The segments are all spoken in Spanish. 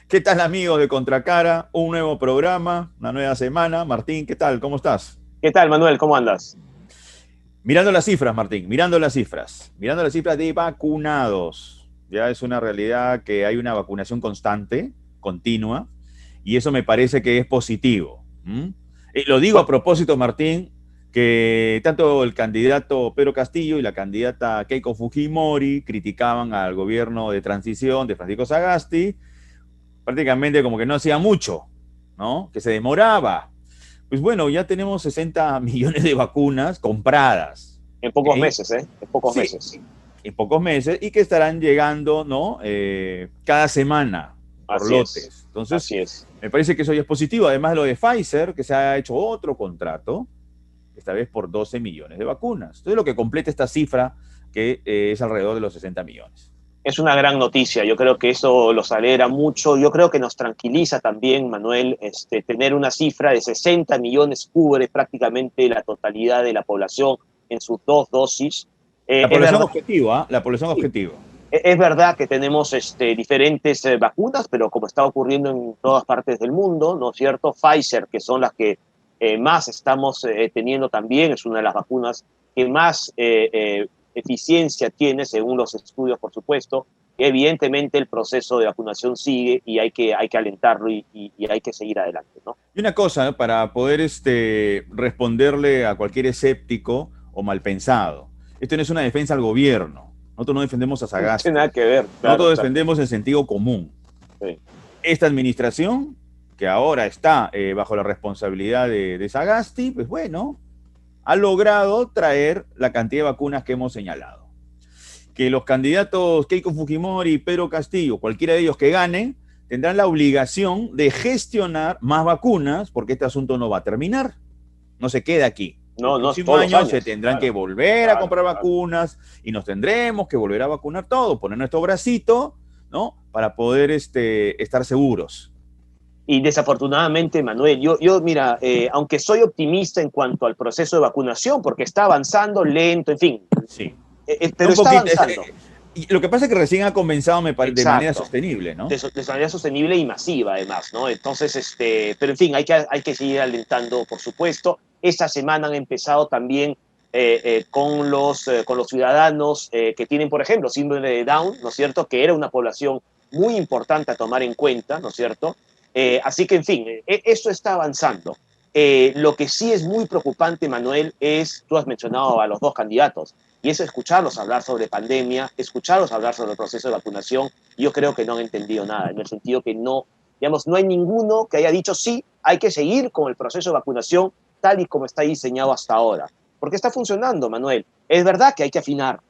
¿Qué tal, amigos de Contracara? Un nuevo programa, una nueva semana. Martín, ¿qué tal? ¿Cómo estás? ¿Qué tal, Manuel? ¿Cómo andas? Mirando las cifras, Martín, mirando las cifras. Mirando las cifras de vacunados. Ya es una realidad que hay una vacunación constante, continua, y eso me parece que es positivo. Lo digo a Bueno, propósito, Martín, que tanto el candidato Pedro Castillo y la candidata Keiko Fujimori criticaban al gobierno de transición de Francisco Sagasti, prácticamente como que no hacía mucho, ¿no? Que se demoraba. Pues bueno, ya tenemos 60 millones de vacunas compradas, en ¿ok? pocos meses, ¿eh? En pocos Sí, meses. en pocos meses y que estarán llegando, ¿no? Cada semana por Así es. lotes. Entonces, Así es. me parece que eso ya es positivo. Además, lo de Pfizer, que se ha hecho otro contrato, esta vez por 12 millones de vacunas. Entonces, lo que completa esta cifra, que es alrededor de los 60 millones. Es una gran noticia. Yo creo que eso los alegra mucho. Yo creo que nos tranquiliza también, Manuel, tener una cifra de 60 millones cubre prácticamente la totalidad de la población en sus dos dosis. La Es población verdad, objetiva, ¿eh? La población sí, objetiva. es verdad que tenemos diferentes vacunas, pero como está ocurriendo en todas partes del mundo, ¿no es cierto? Pfizer, que son las que más estamos teniendo también, es una de las vacunas que más eficiencia tiene, según los estudios, por supuesto. Evidentemente el proceso de vacunación sigue y hay que alentarlo y hay que seguir adelante, ¿no? Y una cosa, ¿no? Para poder responderle a cualquier escéptico o malpensado. Esto no es una defensa al gobierno. Nosotros no defendemos a No tiene Sagasti. nada que ver, claro, Nosotros claro. defendemos el sentido común. Sí. Esta administración, que ahora está bajo la responsabilidad de Sagasti, pues bueno, ha logrado traer la cantidad de vacunas que hemos señalado. Que los candidatos Keiko Fujimori y Pedro Castillo, cualquiera de ellos que gane, tendrán la obligación de gestionar más vacunas, porque este asunto no va a terminar, no se queda aquí. El No, no es próximo todos los año se años, tendrán que claro, volver a claro, comprar claro. vacunas y nos tendremos que volver a vacunar todo, poner nuestro bracito, ¿no? Para poder estar seguros. Y desafortunadamente, Manuel, yo mira, aunque soy optimista en cuanto al proceso de vacunación, porque está avanzando lento, en fin, Sí. pero Un está poquito. avanzando. Y lo que pasa es que recién ha comenzado de manera Exacto. sostenible, ¿no? De manera sostenible y masiva, además, ¿no? Entonces, pero en fin, hay que seguir alentando, por supuesto. Esta semana han empezado también con los ciudadanos que tienen, por ejemplo, síndrome de Down, ¿no es cierto? Que era una población muy importante a tomar en cuenta, ¿no es cierto? Así que, en fin, eso está avanzando. Lo que sí es muy preocupante, Manuel, es, tú has mencionado a los dos candidatos, y es escucharlos hablar sobre pandemia, escucharlos hablar sobre el proceso de vacunación. Yo creo que no han entendido nada, en el sentido que no, digamos, no hay ninguno que haya dicho sí, hay que seguir con el proceso de vacunación tal y como está diseñado hasta ahora. Porque está funcionando, Manuel. Es verdad que hay que afinar,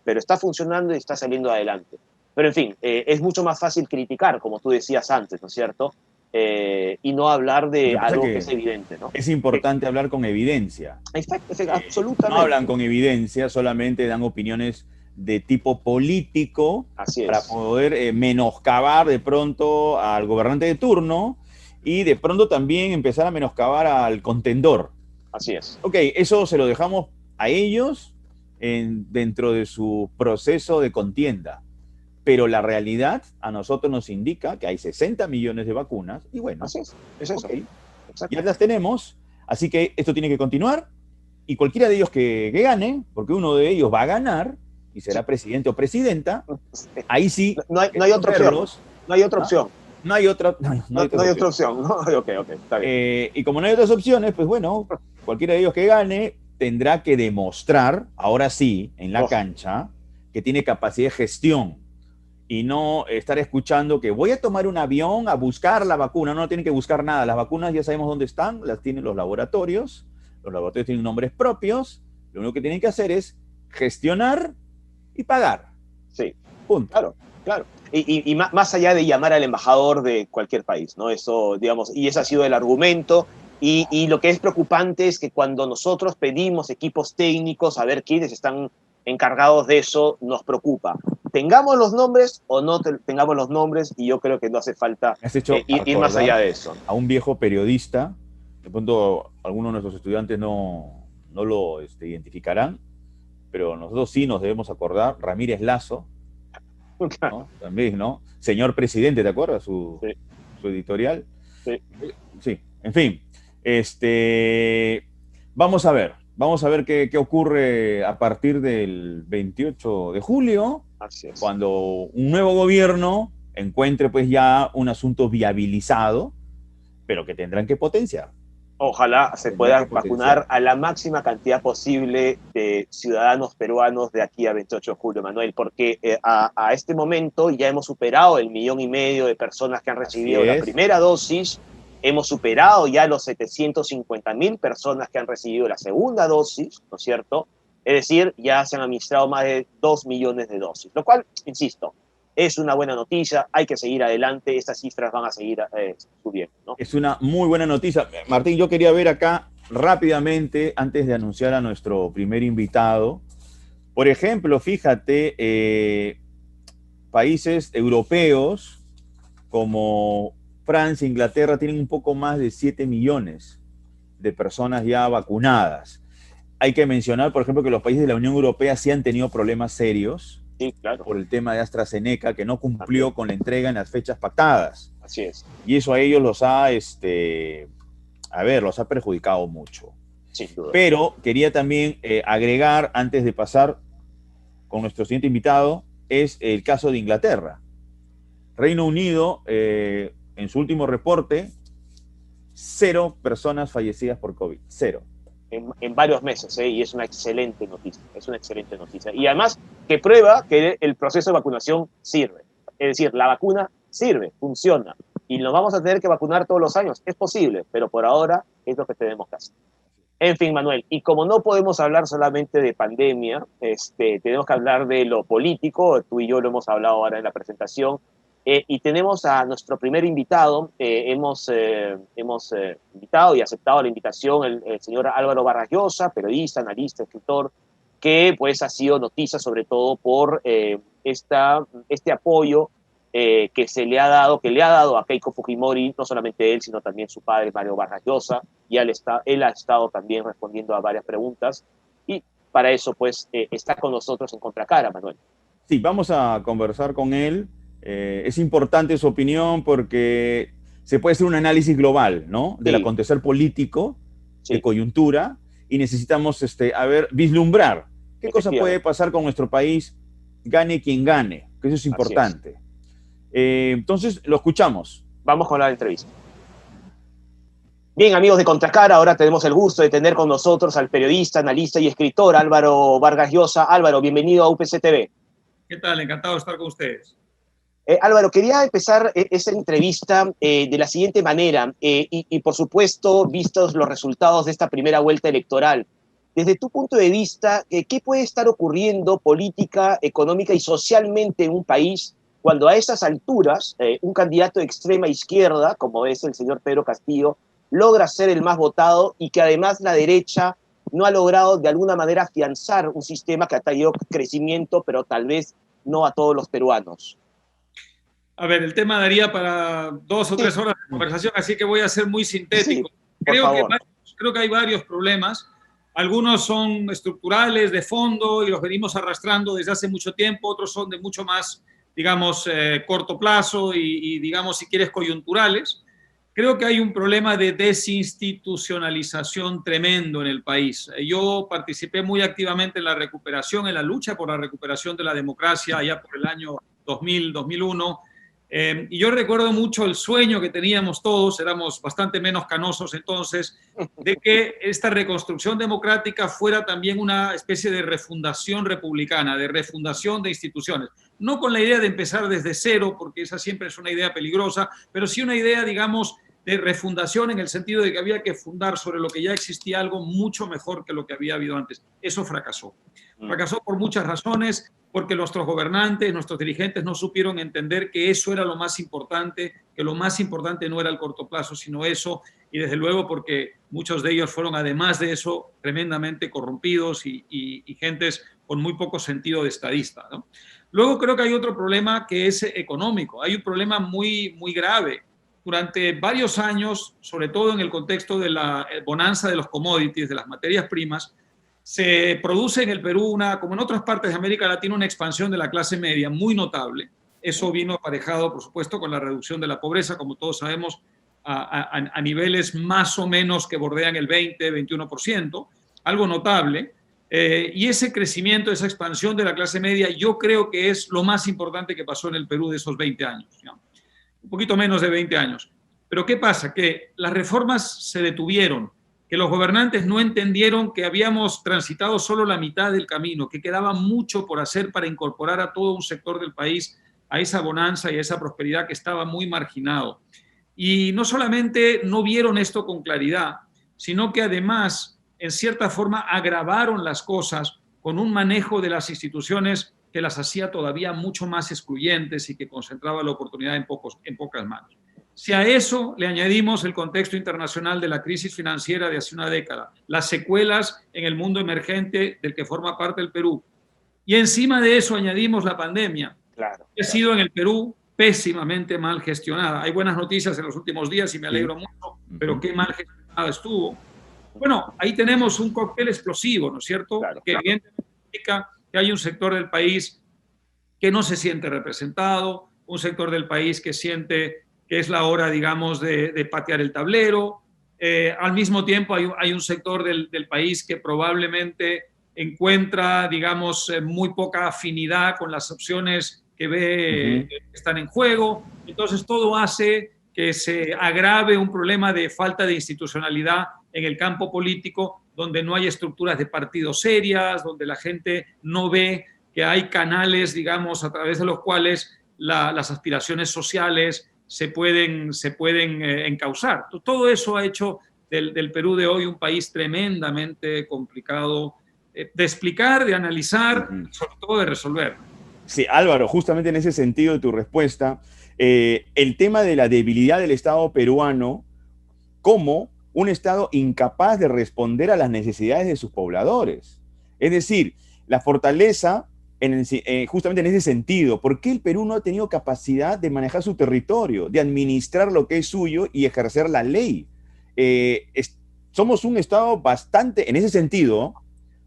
pero está funcionando y está saliendo adelante. Pero en fin, es mucho más fácil criticar, como tú decías antes, ¿no es cierto? Y no hablar Lo de que pasa es algo que que es evidente, ¿no? es Eh, importante hablar con evidencia. No hablan absolutamente. con evidencia, solamente dan opiniones de tipo político Así para es, poder menoscabar de pronto al gobernante de turno y de pronto también empezar a menoscabar al contendor. así es. Ok, eso se lo dejamos a ellos dentro de su proceso de contienda. Pero la realidad a nosotros nos indica que hay 60 millones de vacunas y bueno, Así es ok, eso. ya Exacto. las tenemos, así que esto tiene que continuar y cualquiera de ellos que gane, porque uno de ellos va a ganar y Sí. será presidente o presidenta, ahí sí No hay queremos otra opción. verlos, No hay otra ¿ah? opción. No hay otra, no hay No otras hay otra opciones. opción. ¿No? Ok, ok, está bien. Y como no hay otras opciones, pues bueno, cualquiera de ellos que gane tendrá que demostrar, ahora sí, en la Oh, cancha, que tiene capacidad de gestión y no estar escuchando que voy a tomar un avión a buscar la vacuna. No tienen que buscar nada. Las vacunas ya sabemos dónde están, las tienen los laboratorios tienen nombres propios, lo único que tienen que hacer es gestionar y pagar. sí, Punto. claro, claro. Y más allá de llamar al embajador de cualquier país, ¿no? Eso, digamos, y ese ha sido el argumento. Y lo que es preocupante es que cuando nosotros pedimos equipos técnicos, a ver quiénes están encargados de eso, nos preocupa. Tengamos los nombres o no tengamos los nombres, y yo creo que no hace falta Me has hecho ir más allá acordar de eso. a un viejo periodista, de pronto algunos de nuestros estudiantes no lo identificarán, pero nosotros sí nos debemos acordar, Ramírez Lazo, ¿no? También, ¿no? Señor presidente, ¿te acuerdas? Sí, Su editorial. sí. Sí, en fin. Vamos a ver qué ocurre a partir del 28 de julio, Así es. cuando un nuevo gobierno encuentre pues ya un asunto viabilizado, pero que tendrán que potenciar. Ojalá se Tendrán pueda que vacunar potenciar. a la máxima cantidad posible de ciudadanos peruanos de aquí a 28 de julio, Manuel, porque a este momento ya hemos superado el 1,5 millones de personas que han Así recibido la es. primera dosis, hemos superado ya los 750.000 personas que han recibido la segunda dosis, ¿no es cierto? Es decir, ya se han administrado más de 2 millones de dosis, lo cual, insisto, es una buena noticia, hay que seguir adelante, estas cifras van a seguir subiendo, ¿no? Es una muy buena noticia. Martín, yo quería ver acá rápidamente, antes de anunciar a nuestro primer invitado, por ejemplo, fíjate, países europeos como Francia, Inglaterra, tienen un poco más de 7 millones de personas ya vacunadas. Hay que mencionar, por ejemplo, que los países de la Unión Europea sí han tenido problemas serios Sí, claro, por el tema de AstraZeneca, que no también, cumplió con la entrega en las fechas pactadas. así es, Y eso a ellos los ha perjudicado mucho. sin duda. Pero quería también agregar, antes de pasar con nuestro siguiente invitado, es el caso de Inglaterra. Reino Unido, en su último reporte, 0 personas fallecidas por COVID. 0. En varios meses, ¿eh? Y es una excelente noticia, es una excelente noticia. Y además que prueba que el proceso de vacunación sirve. Es decir, la vacuna sirve, funciona. Y nos vamos a tener que vacunar todos los años. Es posible, pero por ahora es lo que tenemos que hacer. En fin, Manuel, y como no podemos hablar solamente de pandemia, tenemos que hablar de lo político, tú y yo lo hemos hablado ahora en la presentación, y tenemos a nuestro primer invitado, hemos invitado y aceptado la invitación el señor Álvaro Vargas Llosa, periodista, analista, escritor, que pues ha sido noticia sobre todo por este apoyo que le ha dado a Keiko Fujimori, no solamente él, sino también su padre Mario Vargas Llosa, y él ha estado también respondiendo a varias preguntas, y para eso pues está con nosotros en Contracara, Manuel. Sí, vamos a conversar con él. Es importante su opinión porque se puede hacer un análisis global, ¿no? Del Sí, acontecer político, de sí, coyuntura, y necesitamos, vislumbrar qué cosa puede efectivamente, pasar con nuestro país, gane quien gane, que eso es así es. importante. Entonces, lo escuchamos. Vamos con la entrevista. Bien, amigos de Contracara, ahora tenemos el gusto de tener con nosotros al periodista, analista y escritor Álvaro Vargas Llosa. Álvaro, bienvenido a UPC TV. ¿Qué tal? Encantado de estar con ustedes. Álvaro, quería empezar esta entrevista de la siguiente manera, y por supuesto, vistos los resultados de esta primera vuelta electoral, desde tu punto de vista, ¿qué puede estar ocurriendo política, económica y socialmente en un país cuando a esas alturas un candidato de extrema izquierda, como es el señor Pedro Castillo, logra ser el más votado y que además la derecha no ha logrado de alguna manera afianzar un sistema que ha traído crecimiento, pero tal vez no a todos los peruanos? A ver, el tema daría para 2 o 3 horas de conversación, así que voy a ser muy Sí, sintético. por favor. Creo que hay varios problemas. Algunos son estructurales, de fondo, y los venimos arrastrando desde hace mucho tiempo. Otros son de mucho más, digamos, corto plazo y, digamos, si quieres, coyunturales. Creo que hay un problema de desinstitucionalización tremendo en el país. Yo participé muy activamente en la recuperación, en la lucha por la recuperación de la democracia allá por el año 2000, 2001. Y yo recuerdo mucho el sueño que teníamos todos, éramos bastante menos canosos entonces, de que esta reconstrucción democrática fuera también una especie de refundación republicana, de refundación de instituciones. No con la idea de empezar desde cero, porque esa siempre es una idea peligrosa, pero sí una idea, digamos, de refundación en el sentido de que había que fundar sobre lo que ya existía algo mucho mejor que lo que había habido antes. Eso fracasó. Fracasó por muchas razones, porque nuestros gobernantes, nuestros dirigentes no supieron entender que eso era lo más importante, que lo más importante no era el corto plazo, sino eso, y desde luego porque muchos de ellos fueron, además de eso, tremendamente corrompidos y gentes con muy poco sentido de estadista, ¿no? Luego creo que hay otro problema que es económico. Hay un problema muy, muy grave. Durante varios años, sobre todo en el contexto de la bonanza de los commodities, de las materias primas, se produce en el Perú, como en otras partes de América Latina, una expansión de la clase media muy notable. Eso vino aparejado, por supuesto, con la reducción de la pobreza, como todos sabemos, a niveles más o menos que bordean el 20-21%, algo notable. Y ese crecimiento, esa expansión de la clase media, yo creo que es lo más importante que pasó en el Perú de esos 20 años, digamos. Un poquito menos de 20 años. Pero ¿qué pasa? Que las reformas se detuvieron, que los gobernantes no entendieron que habíamos transitado solo la mitad del camino, que quedaba mucho por hacer para incorporar a todo un sector del país a esa bonanza y a esa prosperidad que estaba muy marginado. Y no solamente no vieron esto con claridad, sino que además, en cierta forma, agravaron las cosas con un manejo de las instituciones que las hacía todavía mucho más excluyentes y que concentraba la oportunidad en pocas manos. Si a eso le añadimos el contexto internacional de la crisis financiera de hace una década, las secuelas en el mundo emergente del que forma parte el Perú, y encima de eso añadimos la pandemia, que ha sido en el Perú pésimamente mal gestionada. Hay buenas noticias en los últimos días y me alegro mucho, pero qué mal gestionada estuvo. Bueno, ahí tenemos un cóctel explosivo, ¿no es cierto? Que evidentemente indica que hay un sector del país que no se siente representado, un sector del país que siente que es la hora, digamos, de patear el tablero. Al mismo tiempo hay un sector del país que probablemente encuentra, digamos, muy poca afinidad con las opciones que ve que están en juego. Entonces todo hace que se agrave un problema de falta de institucionalidad en el campo político, donde no hay estructuras de partidos serias, donde la gente no ve que hay canales, digamos, a través de los cuales las aspiraciones sociales se pueden encauzar. Todo eso ha hecho del Perú de hoy un país tremendamente complicado de explicar, de analizar, y sobre todo de resolver. Sí, Álvaro, justamente en ese sentido de tu respuesta, el tema de la debilidad del Estado peruano como un Estado incapaz de responder a las necesidades de sus pobladores. Es decir, la fortaleza justamente en ese sentido. ¿Por qué el Perú no ha tenido capacidad de manejar su territorio, de administrar lo que es suyo y ejercer la ley? Somos un Estado bastante, en ese sentido,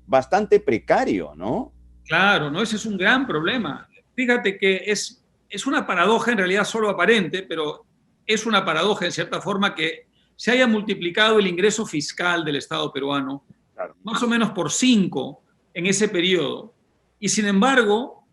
bastante precario, ¿no? Claro, ¿no? Ese es un gran problema. Fíjate que es una paradoja en realidad solo aparente, pero es una paradoja en cierta forma que se haya multiplicado el ingreso fiscal del Estado peruano, más o menos por 5 en ese periodo. Y sin embargo,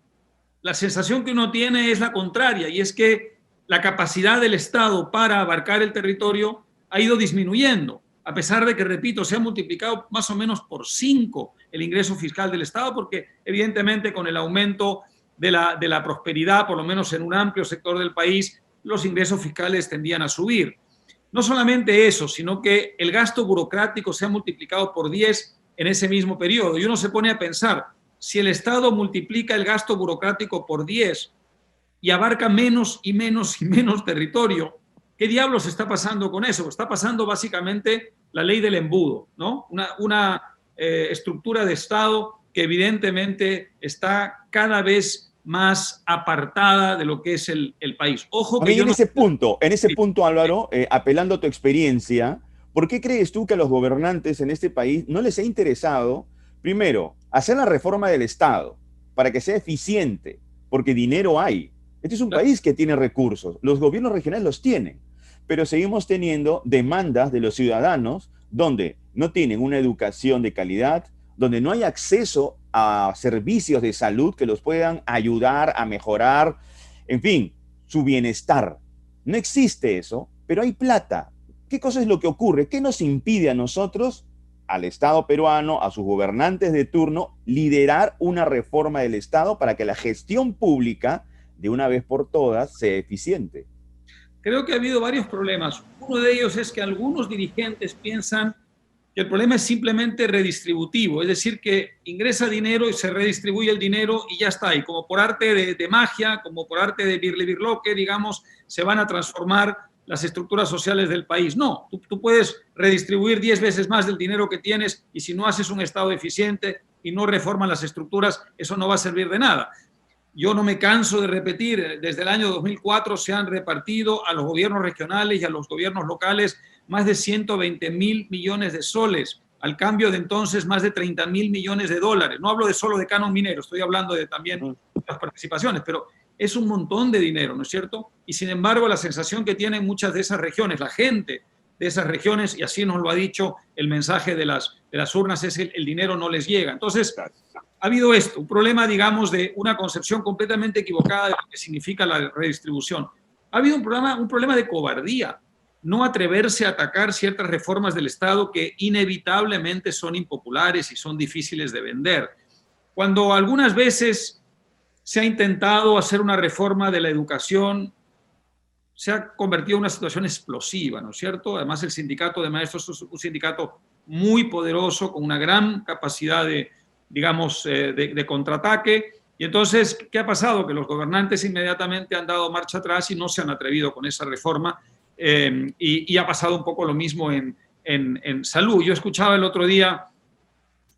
la sensación que uno tiene es la contraria, y es que la capacidad del Estado para abarcar el territorio ha ido disminuyendo, a pesar de que, repito, se ha multiplicado más o menos por 5 el ingreso fiscal del Estado, porque evidentemente con el aumento de la prosperidad, por lo menos en un amplio sector del país, los ingresos fiscales tendían a subir. No solamente eso, sino que el gasto burocrático se ha multiplicado por 10 en ese mismo periodo. Y uno se pone a pensar, si el Estado multiplica el gasto burocrático por 10 y abarca menos y menos y menos territorio, ¿qué diablos está pasando con eso? Está pasando básicamente la ley del embudo, ¿no? Una estructura de Estado que evidentemente está cada vez más apartada de lo que es el país. Ojo que en ese punto, Álvaro, apelando a tu experiencia, ¿por qué crees tú que a los gobernantes en este país no les ha interesado, primero, hacer la reforma del Estado para que sea eficiente? Porque dinero hay. Este es un país que tiene recursos. Los gobiernos regionales los tienen. Pero seguimos teniendo demandas de los ciudadanos donde no tienen una educación de calidad, donde no hay acceso a servicios de salud que los puedan ayudar a mejorar, en fin, su bienestar. No existe eso, pero hay plata. ¿Qué cosa es lo que ocurre? ¿Qué nos impide a nosotros, al Estado peruano, a sus gobernantes de turno, liderar una reforma del Estado para que la gestión pública, de una vez por todas, sea eficiente? Creo que ha habido varios problemas. Uno de ellos es que algunos dirigentes piensan que el problema es simplemente redistributivo, es decir, que ingresa dinero y se redistribuye el dinero y ya está. Y como por arte de magia, como por arte de birlibirloque, digamos, se van a transformar las estructuras sociales del país. No, tú puedes redistribuir 10 veces más del dinero que tienes y si no haces un Estado eficiente y no reforman las estructuras, eso no va a servir de nada. Yo no me canso de repetir, desde el año 2004 se han repartido a los gobiernos regionales y a los gobiernos locales más de 120.000 millones de soles al cambio de entonces más de 30.000 millones de dólares. No hablo de solo de canon minero, estoy hablando de también otras participaciones, pero es un montón de dinero, ¿no es cierto? Y sin embargo, la sensación que tienen muchas de esas regiones, la gente de esas regiones, y así nos lo ha dicho el mensaje de las urnas, es el dinero no les llega. Entonces, ha habido esto, un problema, digamos, de una concepción completamente equivocada de lo que significa la redistribución. Ha habido un problema de cobardía, no atreverse a atacar ciertas reformas del Estado que inevitablemente son impopulares y son difíciles de vender. Cuando algunas veces se ha intentado hacer una reforma de la educación, se ha convertido en una situación explosiva, ¿no es cierto? Además, el sindicato de maestros es un sindicato muy poderoso, con una gran capacidad de contraataque. Y entonces, ¿qué ha pasado? Que los gobernantes inmediatamente han dado marcha atrás y no se han atrevido con esa reforma. Y ha pasado un poco lo mismo en salud. Yo escuchaba el otro día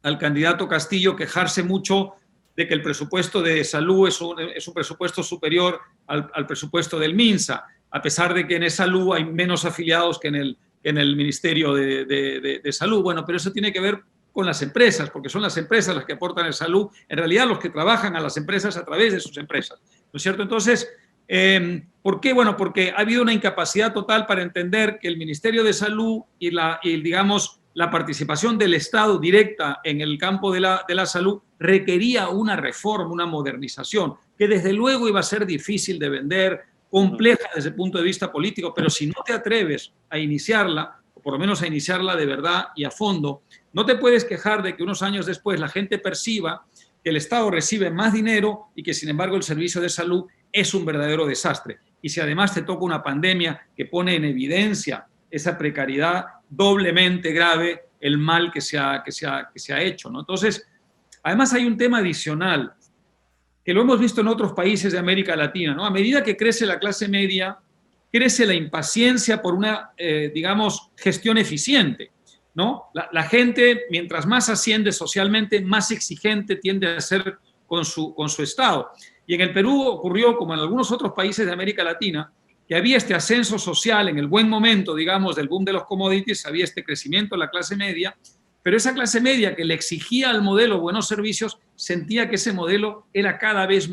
al candidato Castillo quejarse mucho de que el presupuesto de salud es un presupuesto superior al presupuesto del MINSA, a pesar de que en salud hay menos afiliados que en el Ministerio de Salud. Bueno, pero eso tiene que ver con las empresas, porque son las empresas las que aportan el salud, en realidad los que trabajan a las empresas a través de sus empresas, ¿no es cierto? Entonces, ¿por qué? Bueno, porque ha habido una incapacidad total para entender que el Ministerio de Salud y digamos, la participación del Estado directa en el campo de la salud requería una reforma, una modernización, que desde luego iba a ser difícil de vender, compleja desde el punto de vista político, pero si no te atreves a iniciarla, o por lo menos a iniciarla de verdad y a fondo, no te puedes quejar de que unos años después la gente perciba que el Estado recibe más dinero y que sin embargo el servicio de salud es un verdadero desastre. Y si además te toca una pandemia que pone en evidencia esa precariedad doblemente grave, el mal que se ha hecho, ¿no? Entonces, además hay un tema adicional que lo hemos visto en otros países de América Latina, ¿no? A medida que crece la clase media, crece la impaciencia por una, digamos, gestión eficiente, ¿no? La gente, mientras más asciende socialmente, más exigente tiende a ser con su Estado. Y en el Perú ocurrió, como en algunos otros países de América Latina, que había este ascenso social en el buen momento, digamos, del boom de los commodities, había este crecimiento de la clase media, pero esa clase media que le exigía al modelo buenos servicios sentía que ese modelo era cada vez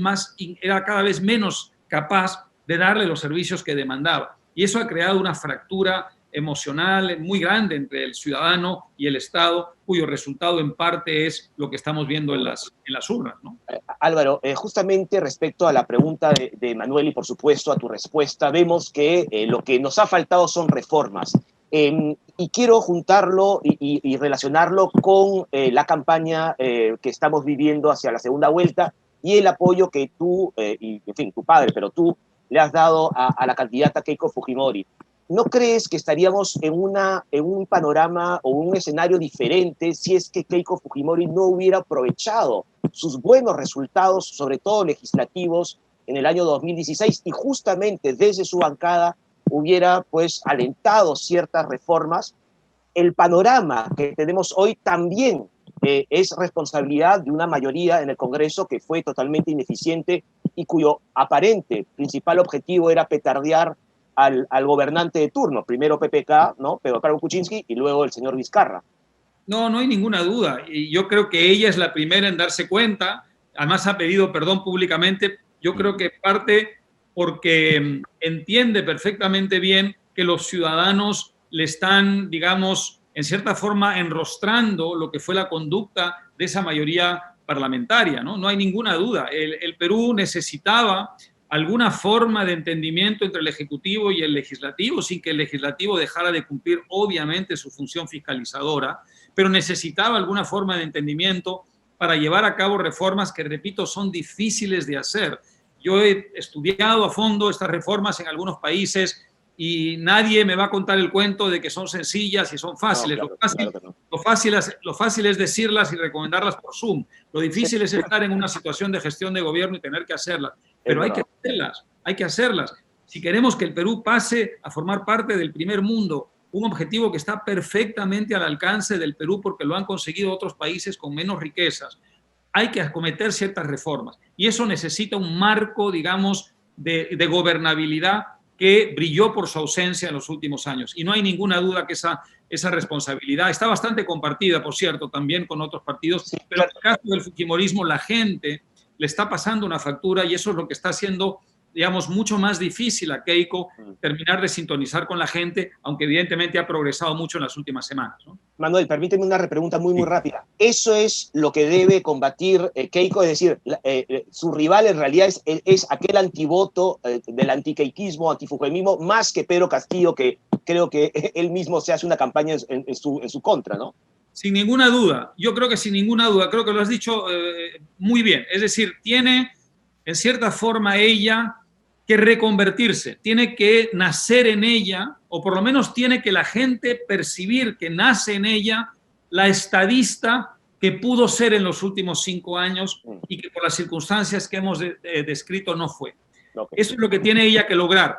menos capaz de darle los servicios que demandaba. Y eso ha creado una fractura emocional muy grande entre el ciudadano y el Estado, cuyo resultado en parte es lo que estamos viendo en las urnas, ¿no? Álvaro, justamente respecto a la pregunta de Manuel y por supuesto a tu respuesta, vemos que lo que nos ha faltado son reformas. Y quiero juntarlo y relacionarlo con la campaña que estamos viviendo hacia la segunda vuelta y el apoyo que tú, y en fin, tu padre, pero tú le has dado a la candidata Keiko Fujimori. ¿No crees que estaríamos en un panorama o un escenario diferente si es que Keiko Fujimori no hubiera aprovechado sus buenos resultados, sobre todo legislativos, en el año 2016 y justamente desde su bancada hubiera pues alentado ciertas reformas? El panorama que tenemos hoy también es responsabilidad de una mayoría en el Congreso que fue totalmente ineficiente y cuyo aparente principal objetivo era petardear al gobernante de turno, primero PPK, ¿no? Pedro Pablo Kuczynski, y luego el señor Vizcarra. No hay ninguna duda. Y yo creo que ella es la primera en darse cuenta. Además ha pedido perdón públicamente. Yo creo que parte porque entiende perfectamente bien que los ciudadanos le están, digamos, en cierta forma enrostrando lo que fue la conducta de esa mayoría parlamentaria, ¿no? No hay ninguna duda. El Perú necesitaba alguna forma de entendimiento entre el Ejecutivo y el Legislativo, sin que el Legislativo dejara de cumplir, obviamente, su función fiscalizadora, pero necesitaba alguna forma de entendimiento para llevar a cabo reformas que, repito, son difíciles de hacer. Yo he estudiado a fondo estas reformas en algunos países y nadie me va a contar el cuento de que son sencillas y son fáciles. No, claro, Lo fácil es decirlas y recomendarlas por Zoom. Lo difícil es estar en una situación de gestión de gobierno y tener que hacerlas. Pero hay que hacerlas. Si queremos que el Perú pase a formar parte del primer mundo, un objetivo que está perfectamente al alcance del Perú porque lo han conseguido otros países con menos riquezas, hay que acometer ciertas reformas. Y eso necesita un marco, digamos, de gobernabilidad que brilló por su ausencia en los últimos años. Y no hay ninguna duda que esa responsabilidad está bastante compartida, por cierto, también con otros partidos, Sí, pero en el caso del fujimorismo la gente le está pasando una factura y eso es lo que está haciendo, digamos, mucho más difícil a Keiko terminar de sintonizar con la gente, aunque evidentemente ha progresado mucho en las últimas semanas, ¿no? Manuel, permíteme una repregunta muy rápida. ¿Eso es lo que debe combatir Keiko? Es decir, su rival en realidad es aquel antivoto del antiqueiquismo, antifujimorismo, más que Pedro Castillo, que creo que él mismo se hace una campaña en su contra, ¿no? Sin ninguna duda, yo creo que sin ninguna duda, creo que lo has dicho muy bien. Es decir, tiene en cierta forma ella que reconvertirse, tiene que nacer en ella, o por lo menos tiene que la gente percibir que nace en ella la estadista que pudo ser en los últimos 5 años y que por las circunstancias que hemos descrito no fue. Okay. Eso es lo que tiene ella que lograr.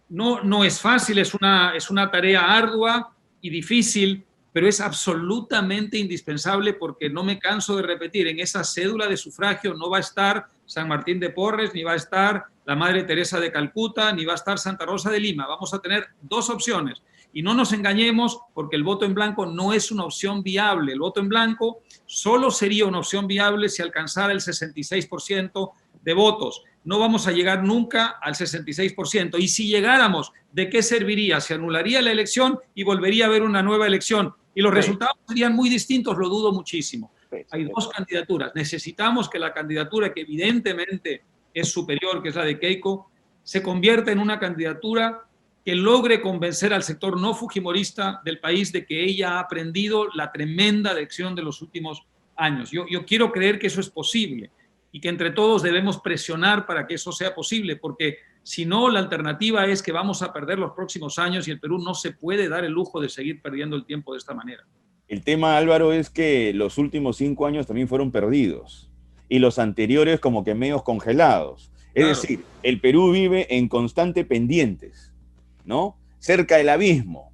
No es fácil, es una tarea ardua y difícil, pero es absolutamente indispensable porque no me canso de repetir, en esa cédula de sufragio no va a estar San Martín de Porres, ni va a estar la Madre Teresa de Calcuta, ni va a estar Santa Rosa de Lima. Vamos a tener 2 opciones. Y no nos engañemos porque el voto en blanco no es una opción viable. El voto en blanco solo sería una opción viable si alcanzara el 66% de votos. No vamos a llegar nunca al 66%. Y si llegáramos, ¿de qué serviría? Se anularía la elección y volvería a haber una nueva elección. Y los resultados serían muy distintos, lo dudo muchísimo. Hay 2 candidaturas. Necesitamos que la candidatura, que evidentemente es superior, que es la de Keiko, se convierta en una candidatura que logre convencer al sector no fujimorista del país de que ella ha aprendido la tremenda lección de los últimos años. Yo quiero creer que eso es posible y que entre todos debemos presionar para que eso sea posible, porque si no, la alternativa es que vamos a perder los próximos años y el Perú no se puede dar el lujo de seguir perdiendo el tiempo de esta manera. El tema, Álvaro, es que los últimos 5 años también fueron perdidos y los anteriores como que medios congelados. Es decir, el Perú vive en constante pendientes, ¿no? Cerca del abismo.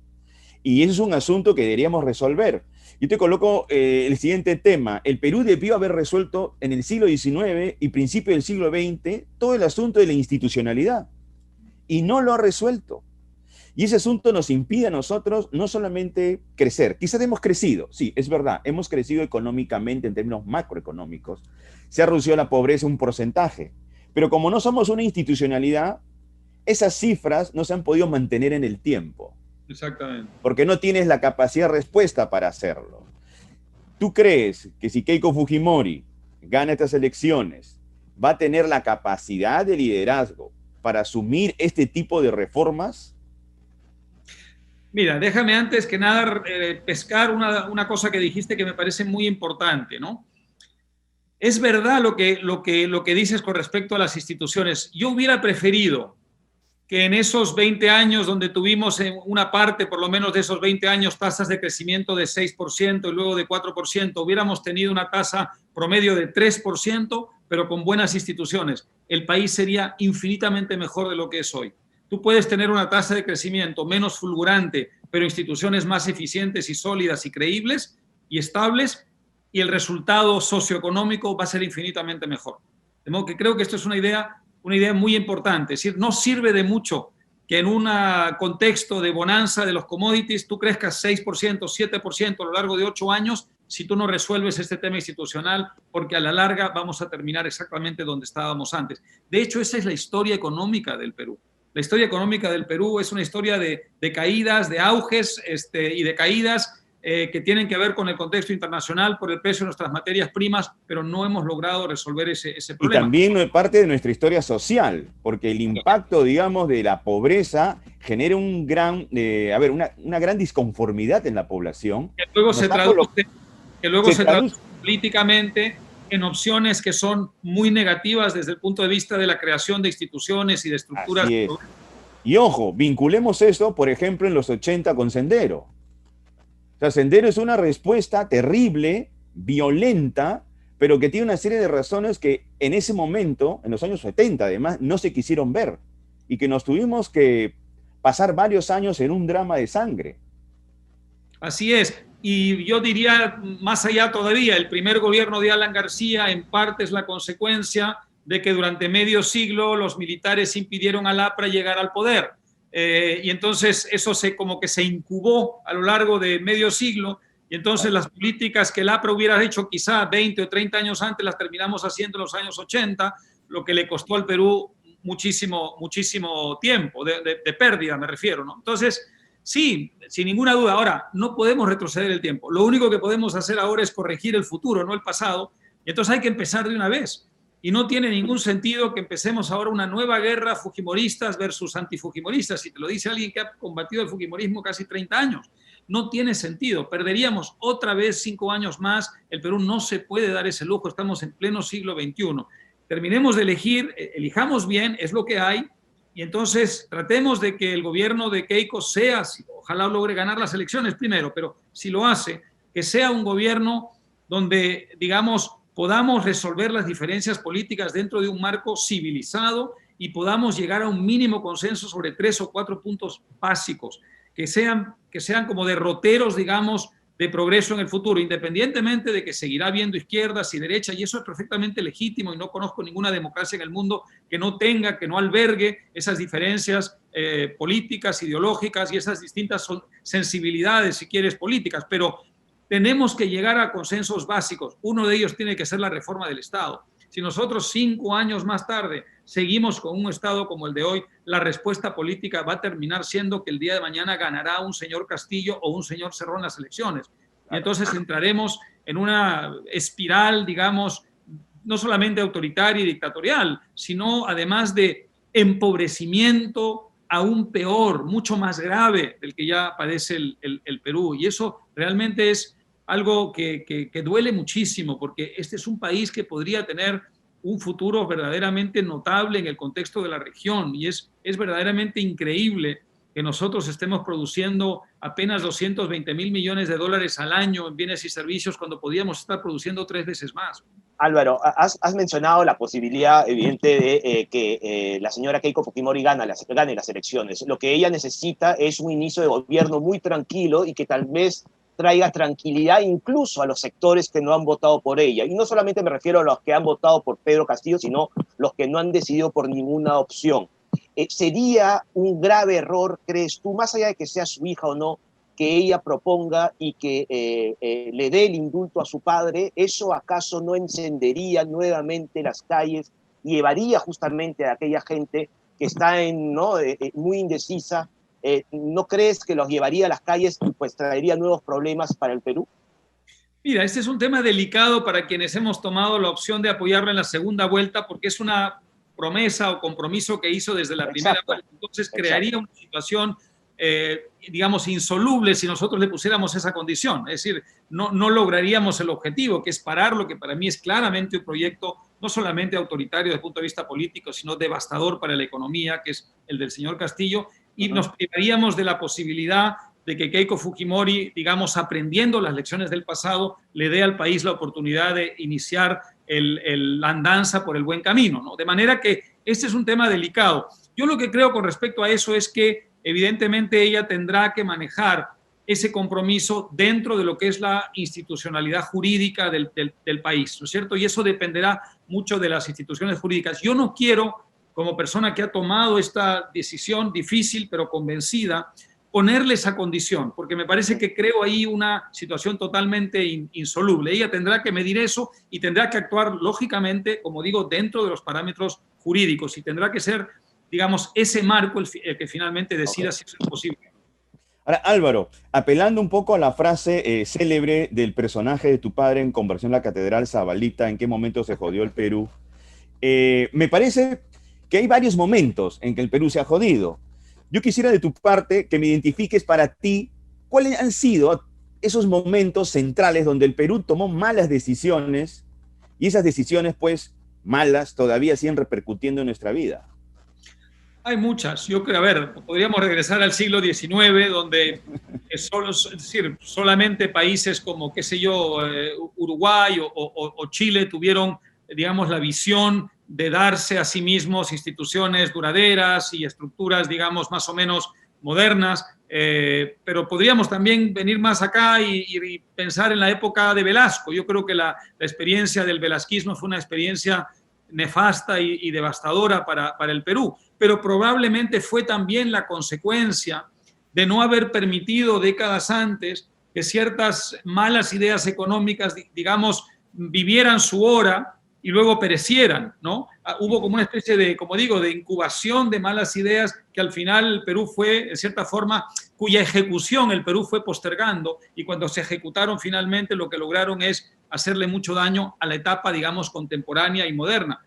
Y ese es un asunto que deberíamos resolver. Yo te coloco el siguiente tema. El Perú debió haber resuelto en el siglo XIX y principio del siglo XX todo el asunto de la institucionalidad. Y no lo ha resuelto. Y ese asunto nos impide a nosotros no solamente crecer. Quizás hemos crecido, sí, es verdad, hemos crecido económicamente en términos macroeconómicos. Se ha reducido la pobreza un porcentaje. Pero como no somos una institucionalidad, esas cifras no se han podido mantener en el tiempo. Exactamente. Porque no tienes la capacidad de respuesta para hacerlo. ¿Tú crees que si Keiko Fujimori gana estas elecciones, va a tener la capacidad de liderazgo para asumir este tipo de reformas? Mira, déjame antes que nada pescar una cosa que dijiste que me parece muy importante, ¿no? Es verdad lo que dices con respecto a las instituciones. Yo hubiera preferido que en esos 20 años donde tuvimos en una parte, por lo menos de esos 20 años, tasas de crecimiento de 6% y luego de 4%, hubiéramos tenido una tasa promedio de 3%, pero con buenas instituciones. El país sería infinitamente mejor de lo que es hoy. Tú puedes tener una tasa de crecimiento menos fulgurante, pero instituciones más eficientes y sólidas y creíbles y estables, y el resultado socioeconómico va a ser infinitamente mejor. De modo que creo que esto es una idea muy importante. Es decir, no sirve de mucho que en un contexto de bonanza de los commodities tú crezcas 6%, 7% a lo largo de 8 años si tú no resuelves este tema institucional, porque a la larga vamos a terminar exactamente donde estábamos antes. De hecho, esa es la historia económica del Perú. La historia económica del Perú es una historia de caídas, de auges y de caídas que tienen que ver con el contexto internacional por el precio de nuestras materias primas, pero no hemos logrado resolver ese problema. Y también parte de nuestra historia social, porque el impacto, digamos, de la pobreza genera una gran disconformidad en la población. Que luego se traduce políticamente en opciones que son muy negativas desde el punto de vista de la creación de instituciones y de estructuras. Así es. Y ojo, vinculemos esto, por ejemplo, en los 80 con Sendero. O sea, Sendero es una respuesta terrible, violenta, pero que tiene una serie de razones que en ese momento, en los años 70 además, no se quisieron ver y que nos tuvimos que pasar varios años en un drama de sangre. Así es. Y yo diría, más allá todavía, el primer gobierno de Alan García en parte es la consecuencia de que durante medio siglo los militares impidieron al APRA llegar al poder. y entonces eso como que se incubó a lo largo de medio siglo, y entonces las políticas que el APRA hubiera hecho quizá 20 o 30 años antes las terminamos haciendo en los años 80, lo que le costó al Perú muchísimo tiempo, de pérdida me refiero, ¿no? Entonces, sí, sin ninguna duda. Ahora, no podemos retroceder el tiempo. Lo único que podemos hacer ahora es corregir el futuro, no el pasado, y entonces hay que empezar de una vez. Y no tiene ningún sentido que empecemos ahora una nueva guerra fujimoristas versus antifujimoristas, y te lo dice alguien que ha combatido el fujimorismo casi 30 años. No tiene sentido, perderíamos otra vez 5 años más. El Perú no se puede dar ese lujo, estamos en pleno siglo XXI. Terminemos de elegir, elijamos bien, es lo que hay, y entonces tratemos de que el gobierno de Keiko sea, ojalá logre ganar las elecciones primero, pero si lo hace, que sea un gobierno donde, digamos, podamos resolver las diferencias políticas dentro de un marco civilizado y podamos llegar a un mínimo consenso sobre 3 o 4 puntos básicos, que sean como derroteros, digamos, de progreso en el futuro, independientemente de que seguirá habiendo izquierdas y derechas, y eso es perfectamente legítimo, y no conozco ninguna democracia en el mundo que no tenga, que no albergue esas diferencias políticas, ideológicas y esas distintas sensibilidades, si quieres, políticas, pero tenemos que llegar a consensos básicos. Uno de ellos tiene que ser la reforma del Estado. Si nosotros 5 años más tarde seguimos con un Estado como el de hoy, la respuesta política va a terminar siendo que el día de mañana ganará un señor Castillo o un señor Cerrón en las elecciones. Y entonces entraremos en una espiral, digamos, no solamente autoritaria y dictatorial, sino además de empobrecimiento aún peor, mucho más grave del que ya padece el Perú. Y eso realmente es algo que duele muchísimo, porque este es un país que podría tener un futuro verdaderamente notable en el contexto de la región, y es verdaderamente increíble que nosotros estemos produciendo apenas 220.000 millones de dólares al año en bienes y servicios cuando podíamos estar produciendo 3 veces más. Álvaro, has mencionado la posibilidad evidente de que la señora Keiko Fujimori gane las elecciones. Lo que ella necesita es un inicio de gobierno muy tranquilo y que tal vez traiga tranquilidad incluso a los sectores que no han votado por ella. Y no solamente me refiero a los que han votado por Pedro Castillo, sino los que no han decidido por ninguna opción. ¿Sería un grave error, crees tú, más allá de que sea su hija o no, que ella proponga y que le dé el indulto a su padre? ¿Eso acaso no encendería nuevamente las calles y llevaría justamente a aquella gente que está muy indecisa? ¿No crees que los llevaría a las calles y pues traería nuevos problemas para el Perú? Mira, este es un tema delicado para quienes hemos tomado la opción de apoyarlo en la segunda vuelta, porque es una promesa o compromiso que hizo desde la primera vuelta. Entonces crearía una situación, digamos, insoluble si nosotros le pusiéramos esa condición. Es decir, no lograríamos el objetivo, que es parar lo que para mí es claramente un proyecto no solamente autoritario desde el punto de vista político, sino devastador para la economía, que es el del señor Castillo, y nos privaríamos de la posibilidad de que Keiko Fujimori, digamos, aprendiendo las lecciones del pasado, le dé al país la oportunidad de iniciar la andanza por el buen camino, ¿no? De manera que este es un tema delicado. Yo lo que creo con respecto a eso es que evidentemente ella tendrá que manejar ese compromiso dentro de lo que es la institucionalidad jurídica del país, ¿no es cierto? Y eso dependerá mucho de las instituciones jurídicas. Yo no quiero, como persona que ha tomado esta decisión difícil pero convencida, ponerle esa condición, porque me parece que creo ahí una situación totalmente insoluble. Ella tendrá que medir eso y tendrá que actuar lógicamente, como digo, dentro de los parámetros jurídicos, y tendrá que ser, digamos, ese marco el que finalmente decida si eso es posible. Ahora, Álvaro, apelando un poco a la frase célebre del personaje de tu padre en Conversión la Catedral, Zabalita, ¿en qué momento se jodió el Perú? Me parece que hay varios momentos en que el Perú se ha jodido. Yo quisiera de tu parte que me identifiques para ti cuáles han sido esos momentos centrales donde el Perú tomó malas decisiones y esas decisiones, pues, malas todavía siguen repercutiendo en nuestra vida. Hay muchas. Yo creo, a ver, podríamos regresar al siglo XIX, donde es decir, solamente países como, qué sé yo, Uruguay o Chile tuvieron, digamos, la visión de darse a sí mismos instituciones duraderas y estructuras, digamos, más o menos modernas, pero podríamos también venir más acá y pensar en la época de Velasco. Yo creo que la experiencia del velasquismo fue una experiencia nefasta y devastadora para el Perú, pero probablemente fue también la consecuencia de no haber permitido décadas antes que ciertas malas ideas económicas, digamos, vivieran su hora y luego perecieran, ¿no? Hubo como una especie de, como digo, de incubación de malas ideas que al final el Perú fue, en cierta forma, cuya ejecución el Perú fue postergando, y cuando se ejecutaron finalmente lo que lograron es hacerle mucho daño a la etapa, digamos, contemporánea y moderna.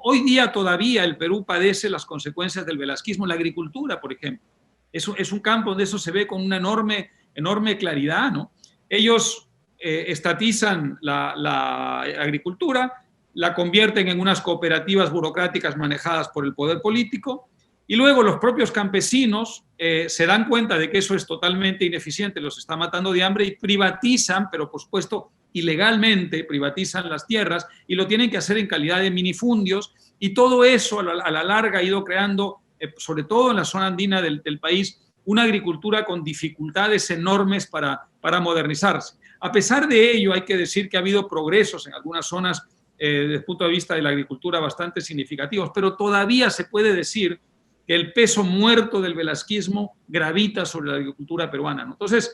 Hoy día todavía el Perú padece las consecuencias del velasquismo en la agricultura, por ejemplo. Es un campo donde eso se ve con una enorme claridad, ¿no? Ellos estatizan la agricultura, la convierten en unas cooperativas burocráticas manejadas por el poder político, y luego los propios campesinos se dan cuenta de que eso es totalmente ineficiente, los está matando de hambre, y privatizan, pero por supuesto ilegalmente, privatizan las tierras y lo tienen que hacer en calidad de minifundios, y todo eso a la larga ha ido creando, sobre todo en la zona andina del país, una agricultura con dificultades enormes para modernizarse. A pesar de ello, hay que decir que ha habido progresos en algunas zonas desde el punto de vista de la agricultura bastante significativos, pero todavía se puede decir que el peso muerto del velasquismo gravita sobre la agricultura peruana, ¿no? Entonces,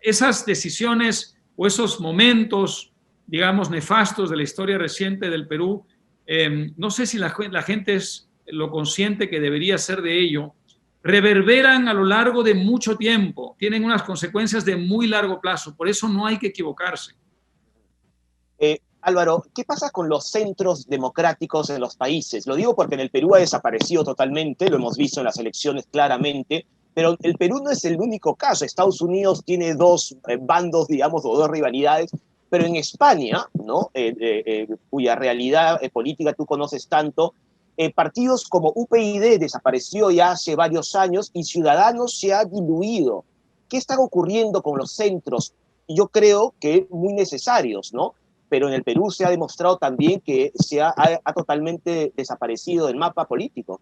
esas decisiones o esos momentos, digamos, nefastos de la historia reciente del Perú, no sé si la gente es lo consciente que debería ser de ello, reverberan a lo largo de mucho tiempo, tienen unas consecuencias de muy largo plazo, por eso no hay que equivocarse. Álvaro, ¿qué pasa con los centros democráticos en los países? Lo digo porque en el Perú ha desaparecido totalmente, lo hemos visto en las elecciones claramente, pero el Perú no es el único caso. Estados Unidos tiene dos bandos, digamos, o dos rivalidades, pero en España, ¿no? Cuya realidad política tú conoces tanto, partidos como UPyD desapareció ya hace varios años y Ciudadanos se ha diluido. ¿Qué está ocurriendo con los centros? Yo creo que muy necesarios, ¿no? Pero en el Perú se ha demostrado también que ha totalmente desaparecido del mapa político.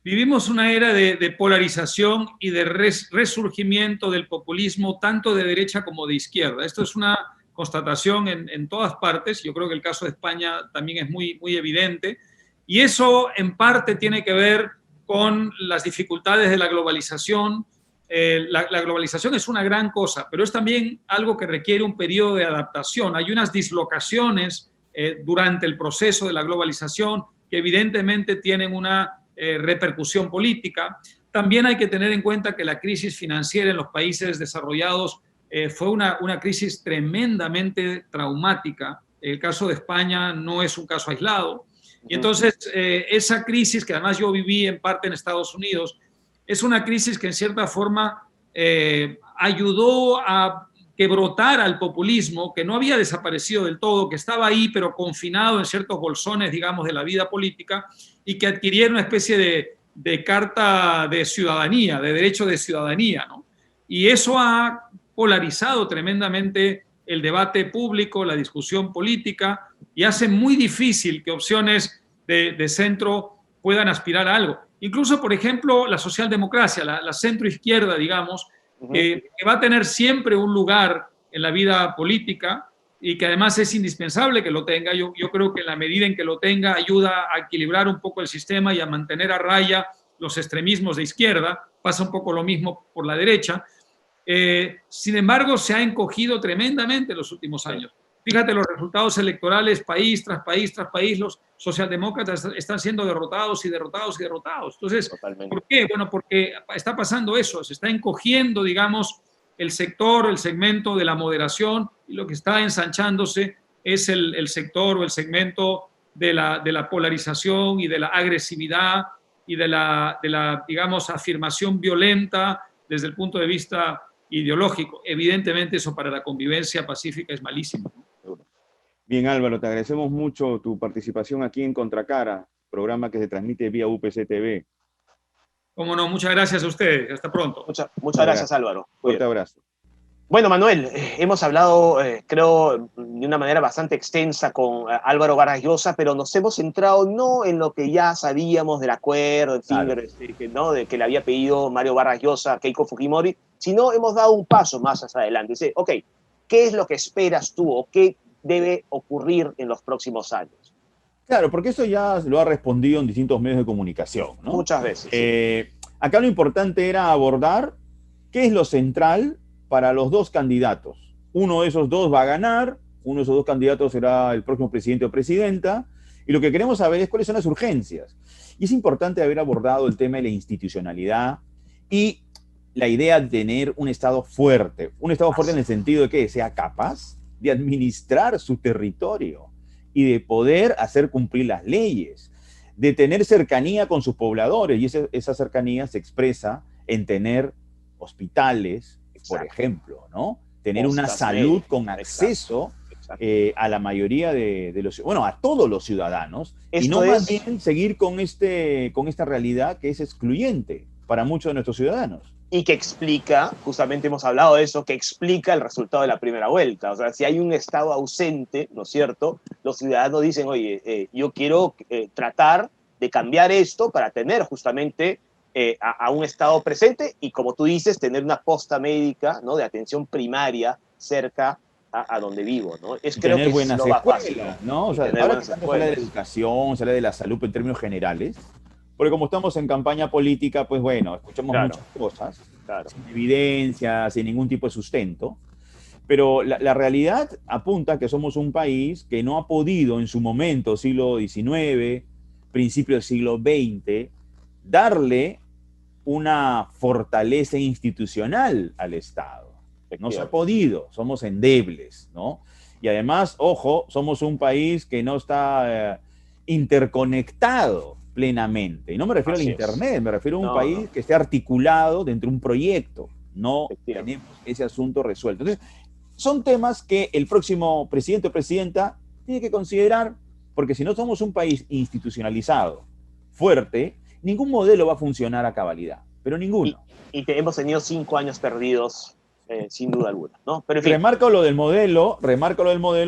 Vivimos una era de polarización y de resurgimiento del populismo, tanto de derecha como de izquierda. Esto es una constatación en todas partes. Yo creo que el caso de España también es muy evidente. Y eso en parte tiene que ver con las dificultades de la globalización. La globalización es una gran cosa, pero es también algo que requiere un periodo de adaptación. Hay unas dislocaciones durante el proceso de la globalización que evidentemente tienen una repercusión política. También hay que tener en cuenta que la crisis financiera en los países desarrollados fue una crisis tremendamente traumática. El caso de España no es un caso aislado. Y entonces esa crisis, que además yo viví en parte en Estados Unidos, es una crisis que en cierta forma ayudó a que brotara el populismo, que no había desaparecido del todo, que estaba ahí, pero confinado en ciertos bolsones, digamos, de la vida política, y que adquiriera una especie de carta de ciudadanía, de derecho de ciudadanía, ¿no? Y eso ha polarizado tremendamente el debate público, la discusión política, y hace muy difícil que opciones de centro puedan aspirar a algo. Incluso, por ejemplo, la socialdemocracia, la centroizquierda, digamos, que va a tener siempre un lugar en la vida política y que además es indispensable que lo tenga. Yo creo que en la medida en que lo tenga ayuda a equilibrar un poco el sistema y a mantener a raya los extremismos de izquierda. Pasa un poco lo mismo por la derecha. Sin embargo, se ha encogido tremendamente en los últimos años. Fíjate los resultados electorales, país tras país tras país, los socialdemócratas están siendo derrotados y derrotados y derrotados. Entonces, Totalmente. ¿por qué? Bueno, porque está pasando eso, se está encogiendo, digamos, el sector, el segmento de la moderación, y lo que está ensanchándose es el sector o el segmento de la polarización y de la agresividad y de la, digamos, afirmación violenta desde el punto de vista ideológico. Evidentemente eso para la convivencia pacífica es malísimo. Bien, Álvaro, te agradecemos mucho tu participación aquí en Contracara, programa que se transmite vía UPC TV. Cómo no, muchas gracias a ustedes. Hasta pronto. Muchas gracias, Álvaro. Fuerte abrazo. Bueno, Manuel, hemos hablado, creo, de una manera bastante extensa con Álvaro Vargas Llosa, pero nos hemos centrado no en lo que ya sabíamos del acuerdo, en fin, claro, ¿no? De que le había pedido Mario Vargas Llosa a Keiko Fujimori, sino hemos dado un paso más hacia adelante. Dice, ok, ¿qué es lo que esperas tú o qué debe ocurrir en los próximos años? Claro, porque eso ya lo ha respondido en distintos medios de comunicación, ¿no? Muchas veces, sí. Acá lo importante era abordar qué es lo central para los dos candidatos. Uno de esos dos va a ganar, uno de esos dos candidatos será el próximo presidente o presidenta, y lo que queremos saber es cuáles son las urgencias. Y es importante haber abordado el tema de la institucionalidad y la idea de tener un Estado fuerte en el sentido de que sea capaz de administrar su territorio y de poder hacer cumplir las leyes, de tener cercanía con sus pobladores, y esa cercanía se expresa en tener hospitales, por ejemplo, ¿no? Tener una salud con acceso a la mayoría de los, bueno, a todos los ciudadanos, y no más bien seguir con esta realidad que es excluyente para muchos de nuestros ciudadanos. Y que explica, justamente hemos hablado de eso, que explica el resultado de la primera vuelta. O sea, si hay un Estado ausente, ¿no es cierto? Los ciudadanos dicen, oye, yo quiero tratar de cambiar esto para tener justamente a un Estado presente y, como tú dices, tener una posta médica, ¿no?, de atención primaria cerca a donde vivo, ¿no? Creo que buenas es lo escuelas, fácil, ¿no? O sea, ahora que se habla de educación, se habla de la salud en términos generales, porque como estamos en campaña política, pues bueno, escuchamos muchas cosas, sin evidencia, sin ningún tipo de sustento, pero la realidad apunta que somos un país que no ha podido en su momento, siglo XIX, principio del siglo XX, darle una fortaleza institucional al Estado. No se ha podido, somos endebles, ¿no? Y además, ojo, somos un país que no está interconectado plenamente. Y no me refiero al Internet, me refiero a un país que esté articulado dentro de un proyecto. No tenemos ese asunto resuelto. Entonces, son temas que el próximo presidente o presidenta tiene que considerar, porque si no somos un país institucionalizado, fuerte, ningún modelo va a funcionar a cabalidad, pero ninguno. Y hemos tenido 5 años perdidos, sin duda alguna, ¿no? Pero en fin. Remarco lo del modelo,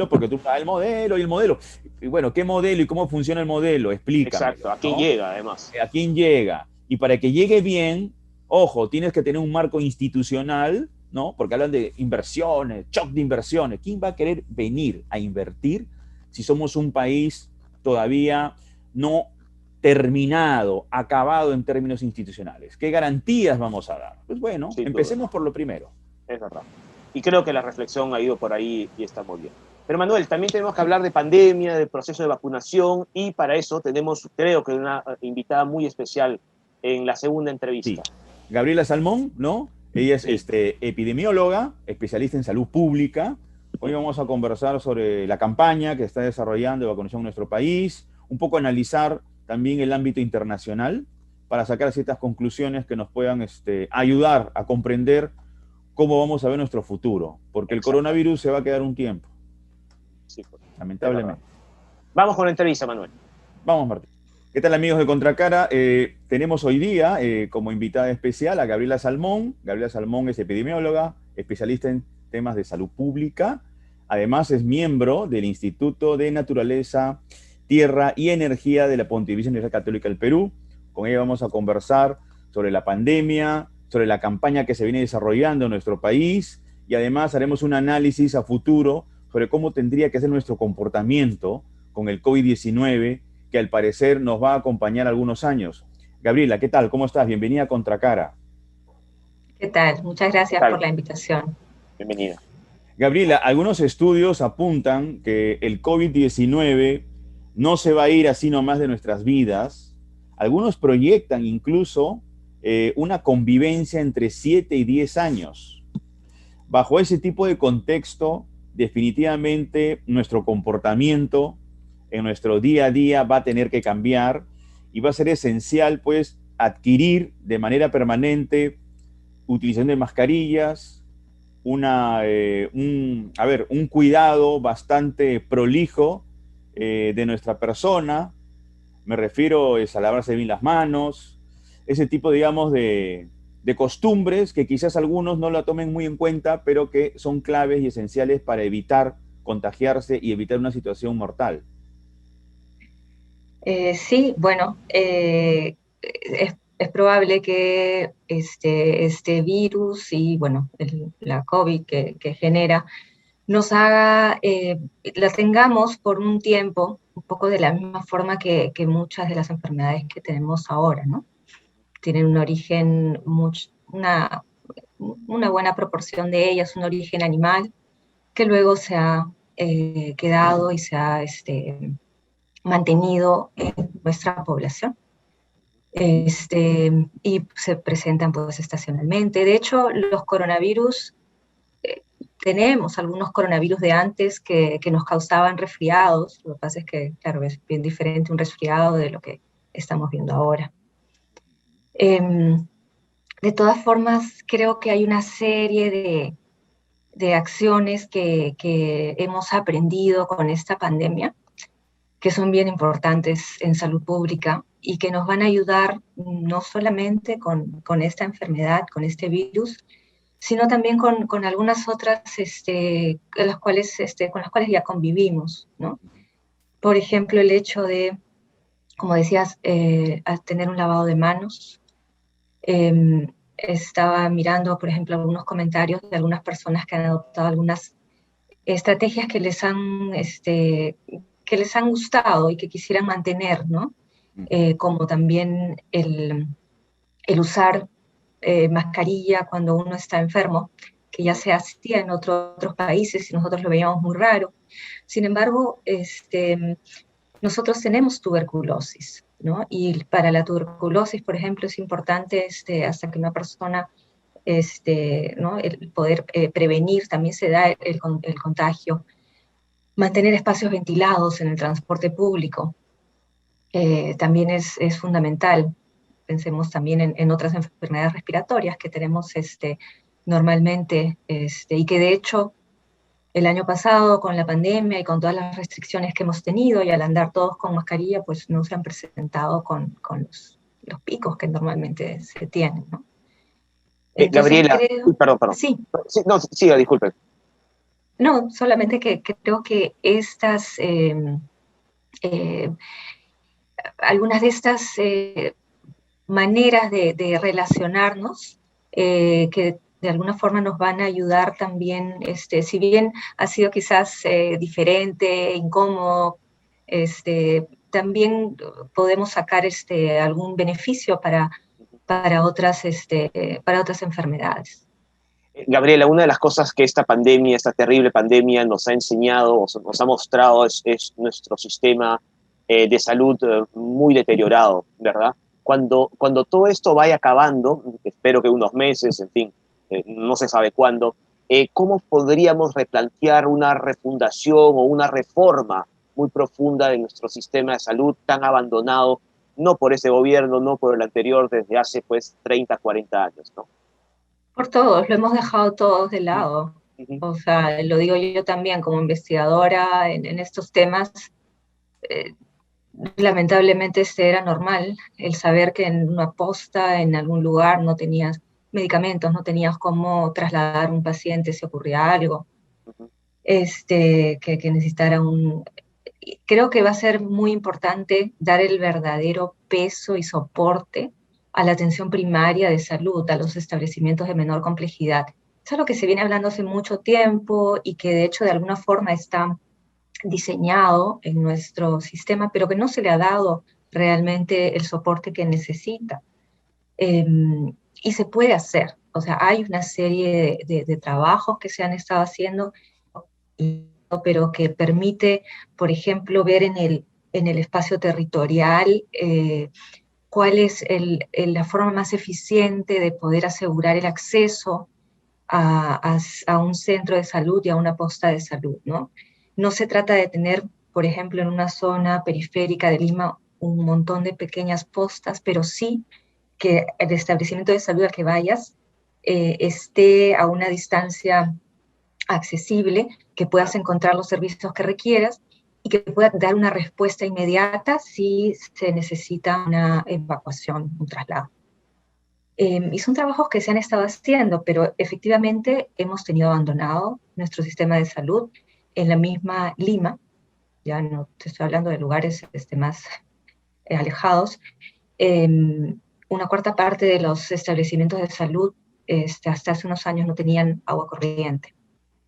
porque tú sabes el modelo y el modelo. Y bueno, ¿qué modelo y cómo funciona el modelo? Explícame. Exacto, ¿a quién llega además? ¿A quién llega? Y para que llegue bien, ojo, tienes que tener un marco institucional, ¿no? Porque hablan de inversiones, shock de inversiones. ¿Quién va a querer venir a invertir si somos un país todavía no terminado, acabado en términos institucionales? ¿Qué garantías vamos a dar? Pues bueno, empecemos por lo primero. Es verdad. Y creo que la reflexión ha ido por ahí y está muy bien. Pero Manuel, también tenemos que hablar de pandemia, del proceso de vacunación, y para eso tenemos, creo que una invitada muy especial en la segunda entrevista. Sí. Gabriela Salmón, ¿no? Ella es epidemióloga, especialista en salud pública. Hoy vamos a conversar sobre la campaña que está desarrollando de vacunación en nuestro país, un poco analizar también el ámbito internacional para sacar ciertas conclusiones que nos puedan ayudar a comprender cómo vamos a ver nuestro futuro, porque el coronavirus se va a quedar un tiempo. Sí, pues, lamentablemente. Vamos con la entrevista, Manuel. Vamos, Martín. ¿Qué tal, amigos de Contracara? Tenemos hoy día como invitada especial a Gabriela Salmón. Gabriela Salmón es epidemióloga, especialista en temas de salud pública. Además, es miembro del Instituto de Naturaleza, Tierra y Energía de la Pontificia Universidad Católica del Perú. Con ella vamos a conversar sobre la pandemia, sobre la campaña que se viene desarrollando en nuestro país, y además haremos un análisis a futuro sobre cómo tendría que ser nuestro comportamiento con el COVID-19, que al parecer nos va a acompañar algunos años. Gabriela, ¿qué tal? ¿Cómo estás? Bienvenida a Contracara. ¿Qué tal? Muchas gracias por la invitación. Bienvenida. Gabriela, algunos estudios apuntan que el COVID-19 no se va a ir así nomás de nuestras vidas. Algunos proyectan incluso una convivencia entre 7 y 10 años. Bajo ese tipo de contexto, definitivamente nuestro comportamiento en nuestro día a día va a tener que cambiar, y va a ser esencial, pues, adquirir de manera permanente utilización de mascarillas, un cuidado bastante prolijo de nuestra persona. Me refiero a lavarse bien las manos, ese tipo, digamos, de costumbres que quizás algunos no la tomen muy en cuenta, pero que son claves y esenciales para evitar contagiarse y evitar una situación mortal. Sí, bueno, es probable que este virus y, bueno, la COVID que genera nos haga, la tengamos por un tiempo, un poco de la misma forma que muchas de las enfermedades que tenemos ahora, ¿no? Tienen un origen, una buena proporción de ellas, un origen animal, que luego se ha quedado y se ha mantenido en nuestra población. Y se presentan pues estacionalmente. De hecho, los coronavirus, tenemos algunos coronavirus de antes que nos causaban resfriados. Lo que pasa es que, claro, es bien diferente un resfriado de lo que estamos viendo ahora. De todas formas, creo que hay una serie de acciones que hemos aprendido con esta pandemia, que son bien importantes en salud pública y que nos van a ayudar no solamente con esta enfermedad, con este virus, sino también con algunas otras con las cuales ya convivimos, ¿no? Por ejemplo, el hecho de, como decías, tener un lavado de manos. Estaba mirando, por ejemplo, algunos comentarios de algunas personas que han adoptado algunas estrategias que les han gustado y que quisieran mantener, ¿no? Como también el usar mascarilla cuando uno está enfermo, que ya se hacía en otros países y nosotros lo veíamos muy raro. Sin embargo, nosotros tenemos tuberculosis, ¿no? Y para la tuberculosis, por ejemplo, es importante hasta que una persona, ¿no? El poder prevenir, también se da el contagio, mantener espacios ventilados en el transporte público, también es fundamental. Pensemos también en otras enfermedades respiratorias que tenemos normalmente, y que de hecho el año pasado con la pandemia y con todas las restricciones que hemos tenido y al andar todos con mascarilla, pues no se han presentado con los picos que normalmente se tienen, ¿no? Entonces Gabriela, creo, perdón. sí, Sí, no, siga, disculpe. no, solamente que creo que algunas de estas maneras de relacionarnos, que de alguna forma nos van a ayudar también, si bien ha sido quizás diferente, incómodo, también podemos sacar algún beneficio para otras enfermedades. Gabriela, una de las cosas que esta pandemia, esta terrible pandemia nos ha enseñado, o nos ha mostrado, es nuestro sistema de salud muy deteriorado, ¿verdad? Cuando todo esto vaya acabando, espero que unos meses, en fin, no se sabe cuándo, ¿cómo podríamos replantear una refundación o una reforma muy profunda de nuestro sistema de salud tan abandonado, no por ese gobierno, no por el anterior, desde hace pues 30, 40 años, ¿no? Por todos, lo hemos dejado todos de lado. Uh-huh. O sea, lo digo yo también como investigadora en estos temas. eh, Lamentablemente era normal el saber que en una posta, en algún lugar, no tenías medicamentos, no tenías cómo trasladar un paciente si ocurría algo, Uh-huh. que necesitara un... Creo que va a ser muy importante dar el verdadero peso y soporte a la atención primaria de salud, a los establecimientos de menor complejidad. Es algo que se viene hablando hace mucho tiempo y que de hecho de alguna forma está diseñado en nuestro sistema, pero que no se le ha dado realmente el soporte que necesita. Y se puede hacer, o sea, hay una serie de trabajos que se han estado haciendo, pero que permite, por ejemplo, ver en el espacio territorial cuál es la forma más eficiente de poder asegurar el acceso a un centro de salud y a una posta de salud, ¿no? No se trata de tener, por ejemplo, en una zona periférica de Lima un montón de pequeñas postas, pero sí que el establecimiento de salud al que vayas esté a una distancia accesible, que puedas encontrar los servicios que requieras y que pueda dar una respuesta inmediata si se necesita una evacuación, un traslado. Y son trabajos que se han estado haciendo, pero efectivamente hemos tenido abandonado nuestro sistema de salud en la misma Lima, ya no te estoy hablando de lugares más alejados. Una cuarta parte de los establecimientos de salud hasta hace unos años no tenían agua corriente.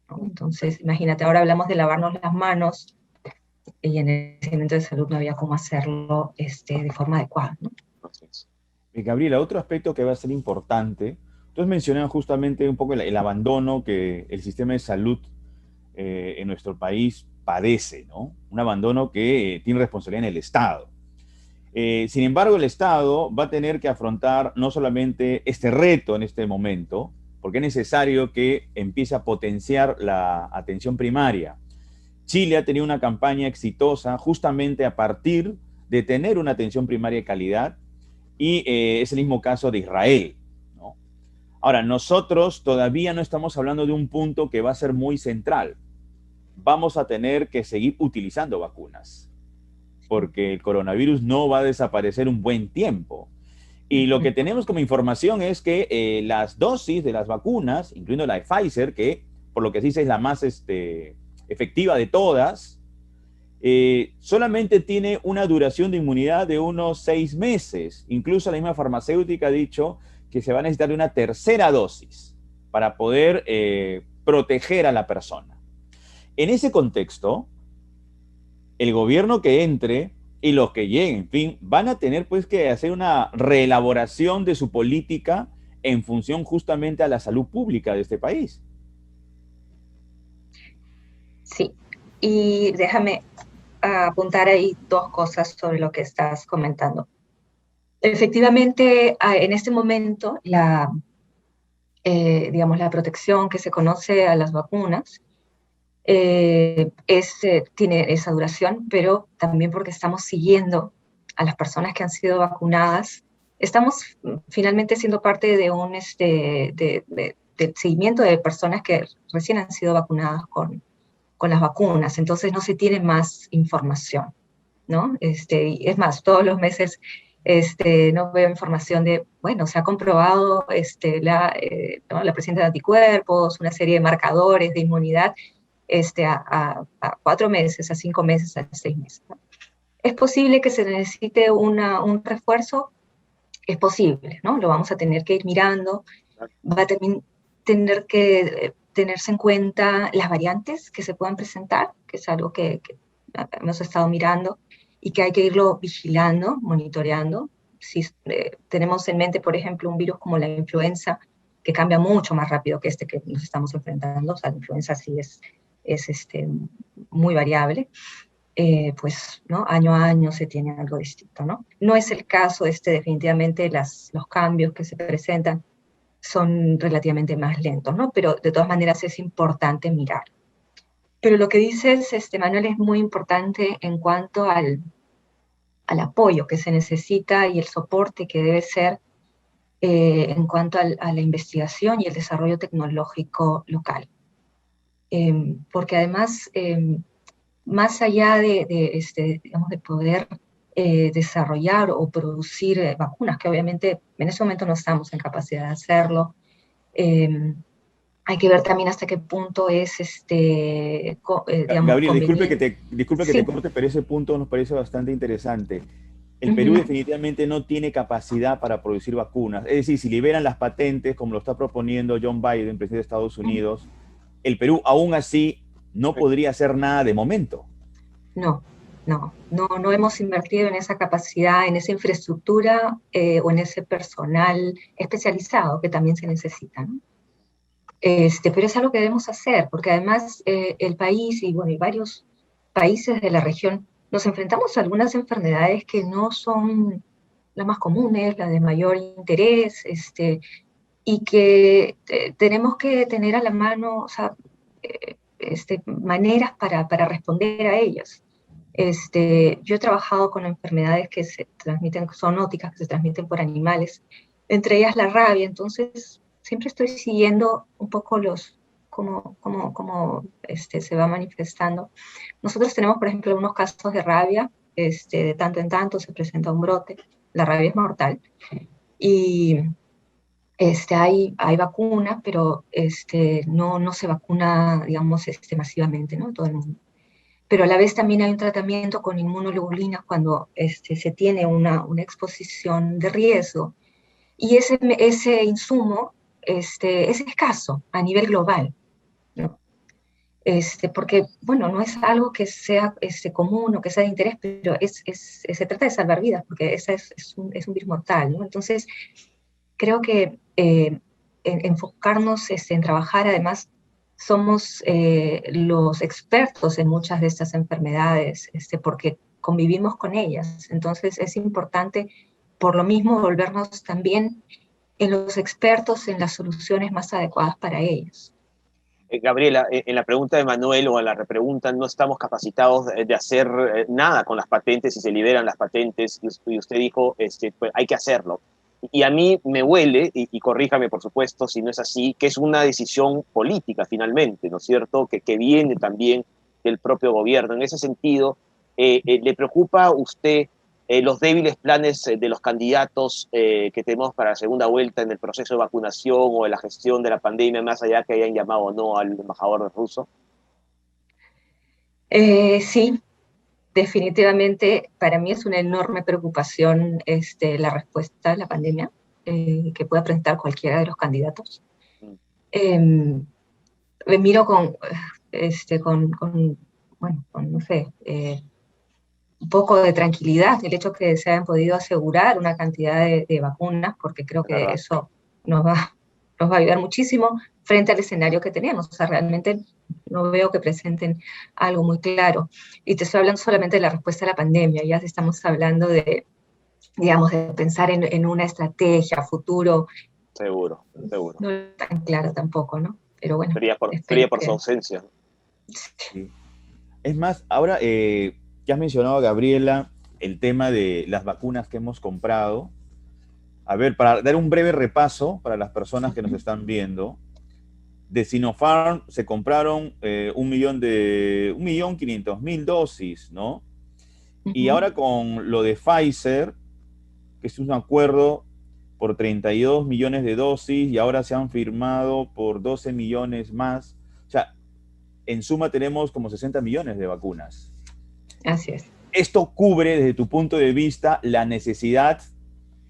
¿no? Entonces, imagínate, ahora hablamos de lavarnos las manos, y en el segmento de salud no había cómo hacerlo de forma adecuada, ¿no? Gabriela, otro aspecto que va a ser importante, tú has mencionado justamente un poco el abandono que el sistema de salud en nuestro país padece, ¿no? Un abandono que tiene responsabilidad en el Estado. Sin embargo, el Estado va a tener que afrontar no solamente este reto en este momento, porque es necesario que empiece a potenciar la atención primaria. Chile ha tenido una campaña exitosa justamente a partir de tener una atención primaria de calidad, y es el mismo caso de Israel, ¿no? Ahora, nosotros todavía no estamos hablando de un punto que va a ser muy central. Vamos a tener que seguir utilizando vacunas, porque el coronavirus no va a desaparecer un buen tiempo. Y lo que tenemos como información es que las dosis de las vacunas, incluyendo la de Pfizer, que por lo que se dice es la más efectiva de todas, solamente tiene una duración de inmunidad de unos 6 meses. Incluso la misma farmacéutica ha dicho que se va a necesitar una tercera dosis para poder proteger a la persona. En ese contexto, el gobierno que entre y los que lleguen, en fin, van a tener pues que hacer una reelaboración de su política en función justamente a la salud pública de este país. Sí, y déjame apuntar ahí dos cosas sobre lo que estás comentando. Efectivamente, en este momento, digamos, la protección que se conoce a las vacunas tiene esa duración, pero también porque estamos siguiendo a las personas que han sido vacunadas, estamos finalmente siendo parte de un de seguimiento de personas que recién han sido vacunadas con las vacunas, entonces no se tiene más información, ¿no? Y es más, todos los meses no veo información de, bueno, se ha comprobado ¿no? la presencia de anticuerpos, una serie de marcadores de inmunidad a 4 meses, a 5 meses, a 6 meses, ¿no? ¿Es posible que se necesite un refuerzo? Es posible, ¿no? Lo vamos a tener que ir mirando, va a tener que tenerse en cuenta las variantes que se puedan presentar, que es algo que hemos estado mirando y que hay que irlo vigilando, monitoreando. Si tenemos en mente, por ejemplo, un virus como la influenza, que cambia mucho más rápido que que nos estamos enfrentando, o sea, la influenza sí es muy variable, pues, ¿no? Año a año se tiene algo distinto, ¿no? No es el caso, definitivamente los cambios que se presentan son relativamente más lentos, ¿no? Pero de todas maneras es importante mirar. Pero lo que dices, Manuel, es muy importante en cuanto al apoyo que se necesita y el soporte que debe ser en cuanto a la investigación y el desarrollo tecnológico local. Porque además, más allá digamos, de poder desarrollar o producir vacunas, que obviamente en ese momento no estamos en capacidad de hacerlo, hay que ver también hasta qué punto es, digamos, Gabriel, conveniente. disculpe que Sí. te corte, pero ese punto nos parece bastante interesante. El Perú definitivamente no tiene capacidad para producir vacunas. Es decir, si liberan las patentes, como lo está proponiendo John Biden, presidente de Estados Unidos, el Perú aún así no podría hacer nada de momento. No hemos invertido en esa capacidad, en esa infraestructura o en ese personal especializado que también se necesita, ¿no? Pero es algo que debemos hacer, porque además el país y varios países de la región nos enfrentamos a algunas enfermedades que no son las más comunes, las de mayor interés, y que tenemos que tener a la mano, o sea, maneras para responder a ellas. Yo he trabajado con enfermedades que se transmiten, zoonóticas, que se transmiten por animales, entre ellas la rabia, entonces siempre estoy siguiendo un poco cómo se va manifestando. Nosotros tenemos, por ejemplo, unos casos de rabia, de tanto en tanto se presenta un brote, la rabia es mortal, y hay vacuna, pero no se vacuna, digamos, masivamente, ¿no? Todo el mundo. Pero a la vez también hay un tratamiento con inmunoglobulinas cuando se tiene una exposición de riesgo. Y ese insumo es escaso a nivel global, ¿no? porque, bueno, no es algo que sea común o que sea de interés, pero se trata de salvar vidas, porque esa es un virus mortal, ¿no? Entonces, creo que enfocarnos en trabajar, además, somos los expertos en muchas de estas enfermedades, porque convivimos con ellas. Entonces, es importante, por lo mismo, volvernos también en los expertos en las soluciones más adecuadas para ellas. Gabriela, en la pregunta de Manuel o en la repregunta, no estamos capacitados de hacer nada con las patentes si se liberan las patentes, y usted dijo, pues hay que hacerlo. Y a mí me huele, y corríjame por supuesto si no es así, que es una decisión política finalmente, ¿no es cierto?, que viene también del propio gobierno. En ese sentido, ¿le preocupa a usted los débiles planes de los candidatos que tenemos para la segunda vuelta en el proceso de vacunación o de la gestión de la pandemia, más allá que hayan llamado o no al embajador ruso? Sí, definitivamente para mí es una enorme preocupación la respuesta a la pandemia que pueda presentar cualquiera de los candidatos. Me miro bueno, no sé, un poco de tranquilidad el hecho que se hayan podido asegurar una cantidad de vacunas, porque creo que eso nos va a ayudar muchísimo frente al escenario que tenemos. O sea, realmente no veo que presenten algo muy claro. Y te estoy hablando solamente de la respuesta a la pandemia, ya estamos hablando de, digamos, de pensar en una estrategia futuro. Seguro. No es tan claro tampoco, ¿no? Pero bueno. Fría por su ausencia. Sí. Es más, ahora que has mencionado, Gabriela, el tema de las vacunas que hemos comprado. A ver, para dar un breve repaso para las personas que nos están viendo, de Sinopharm se compraron 1.500.000 dosis, ¿no? Y ahora con lo de Pfizer, que es un acuerdo por 32 millones de dosis y ahora se han firmado por 12 millones más. O sea, en suma tenemos como 60 millones de vacunas. Así es. ¿Esto cubre, desde tu punto de vista, la necesidad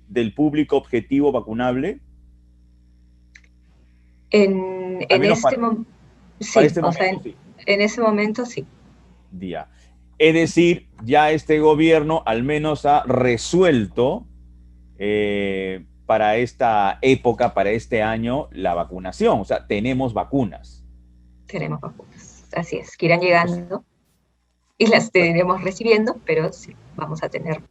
del público objetivo vacunable? En este momento, sí, sí. En ese momento sí. Ya. Es decir, ya este gobierno al menos ha resuelto para esta época, para este año, la vacunación. O sea, tenemos vacunas. Tenemos vacunas, así es, que irán llegando y las iremos recibiendo, pero sí, vamos a tener.